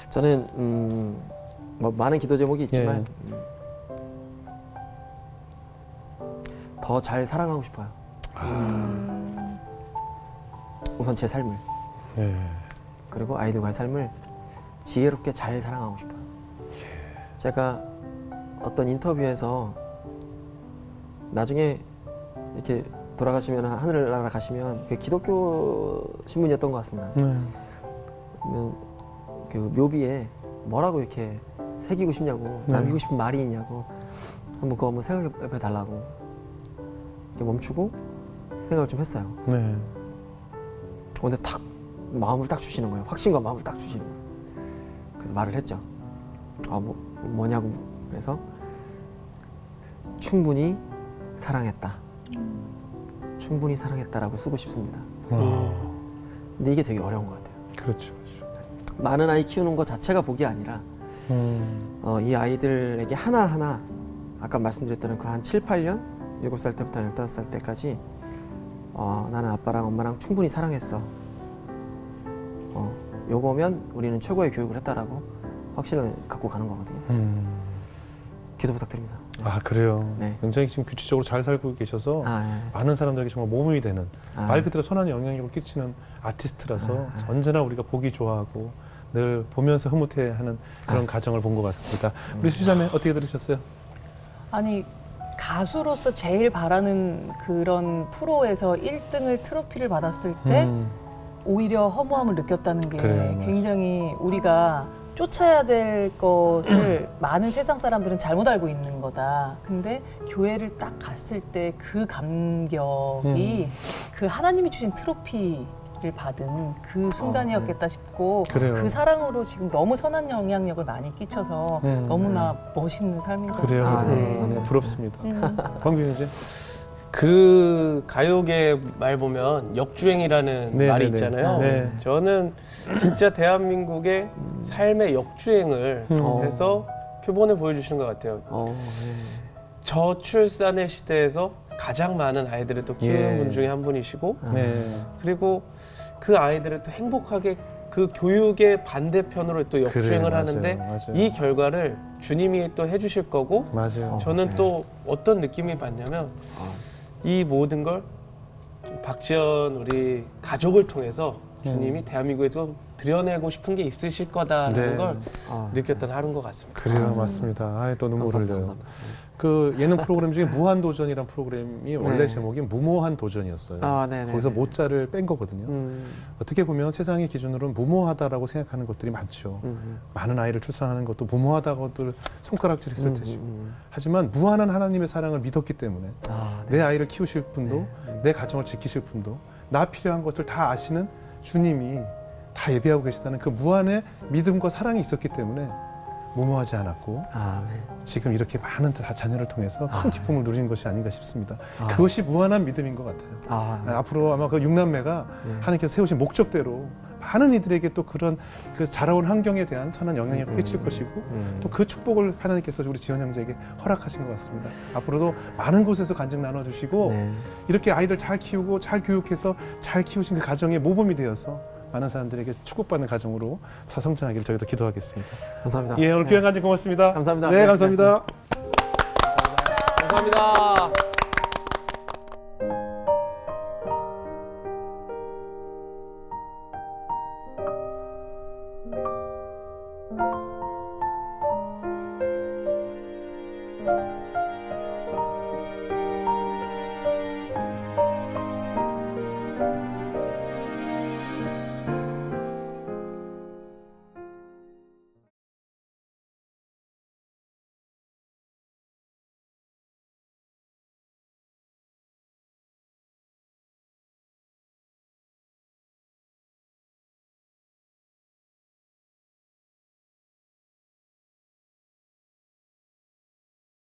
저는 뭐 많은 기도 제목이 있지만 더 잘 사랑하고 싶어요. 우선 제 삶을 네. 그리고 아이들과의 삶을 지혜롭게 잘 사랑하고 싶어요. 제가 어떤 인터뷰에서 나중에 이렇게 돌아가시면 하늘나라 가시면 그 기독교 신문이었던 것 같습니다. 그러면 그 묘비에 뭐라고 이렇게 새기고 싶냐고 남기고 싶은 말이 있냐고 그거 한번 생각해 달라고 이렇게 멈추고 생각을 좀 했어요. 네. 근데 탁 마음을 딱 주시는 거예요. 확신과 마음을 딱 주시는 거예요. 그래서 말을 했죠. 뭐냐고. 그래서 충분히 사랑했다. 충분히 사랑했다라고 쓰고 싶습니다. 근데 이게 되게 어려운 것 같아요. 그렇죠. 많은 아이 키우는 것 자체가 복이 아니라 이 아이들에게 하나하나 아까 말씀드렸던 그 한 7, 8년, 7살 때부터 15살 때까지 나는 아빠랑 엄마랑 충분히 사랑했어. 요거면 우리는 최고의 교육을 했다라고 확신을 갖고 가는 거거든요. 기도 부탁드립니다. 그래요. 네. 굉장히 지금 규칙적으로 잘 살고 계셔서 많은 사람들에게 정말 모범이 되는 말 그대로 선한 영향력을 끼치는 아티스트라서 언제나 우리가 보기 좋아하고 늘 보면서 흐뭇해하는 그런 가정을 본 것 같습니다. 우리 수자매 어떻게 들으셨어요? 아니 가수로서 제일 바라는 그런 프로에서 1등을 트로피를 받았을 때 오히려 허무함을 느꼈다는 게 그래요, 맞아요. 굉장히 우리가 쫓아야 될 것을 많은 세상 사람들은 잘못 알고 있는 거다. 근데 교회를 딱 갔을 때 그 감격이 그 하나님이 주신 트로피를 받은 그 순간이었겠다 싶고 그래요. 그 사랑으로 지금 너무 선한 영향력을 많이 끼쳐서 너무나 멋있는 삶인 것 그래요. 같아요. 네, 부럽습니다. 광규 형제. 그 가요계 말 보면 역주행이라는 네, 말이 네, 네. 있잖아요. 네. 저는 진짜 대한민국의 삶의 역주행을 해서 표본을 보여주시는 것 같아요. 저출산의 시대에서 가장 많은 아이들을 또 키우는 분 중에 한 분이시고 그리고 그 아이들을 또 행복하게 그 교육의 반대편으로 또 역주행을 그래요, 하는데 맞아요. 이 결과를 주님이 또 해주실 거고 맞아요. 저는 또 어떤 느낌이 받냐면 이 모든 걸 박지원 우리 가족을 통해서 주님이 대한민국에 좀 드러내고 싶은 게 있으실 거다라는 네. 걸 아, 느꼈던 하루인 것 같습니다. 그래요, 맞습니다. 아, 또 눈물 감사합니다. 흘려요. 감사합니다. 그 예능 프로그램 중에 무한도전이라는 프로그램이 원래 네. 제목이 무모한 도전이었어요. 아, 네네. 거기서 모자를 뺀 거거든요. 어떻게 보면 세상의 기준으로는 무모하다라고 생각하는 것들이 많죠. 많은 아이를 출산하는 것도 무모하다고들 손가락질했을 테시고. 하지만 무한한 하나님의 사랑을 믿었기 때문에 아, 네. 내 아이를 키우실 분도 내 가정을 지키실 분도 나 필요한 것을 다 아시는 주님이 다 예비하고 계시다는 그 무한의 믿음과 사랑이 있었기 때문에 무모하지 않았고 아멘. 지금 이렇게 많은 다 자녀를 통해서 큰 기쁨을 누리는 것이 아닌가 싶습니다. 아. 그것이 무한한 믿음인 것 같아요. 아, 네. 앞으로 아마 그 6남매가 네. 하나님께서 세우신 목적대로 많은 이들에게 또 그런 그 자라온 환경에 대한 선한 영향력을 끼칠 것이고 또 그 축복을 하나님께서 우리 지원 형제에게 허락하신 것 같습니다. 앞으로도 많은 곳에서 간증 나눠주시고 네. 이렇게 아이들 잘 키우고 잘 교육해서 잘 키우신 그 가정의 모범이 되어서 많은 사람들에게 축복받는 가정으로 성장하기를 저희도 기도하겠습니다. 감사합니다. 예, 오늘 귀한 간증 고맙습니다. 감사합니다. 네, 감사합니다. 감사합니다.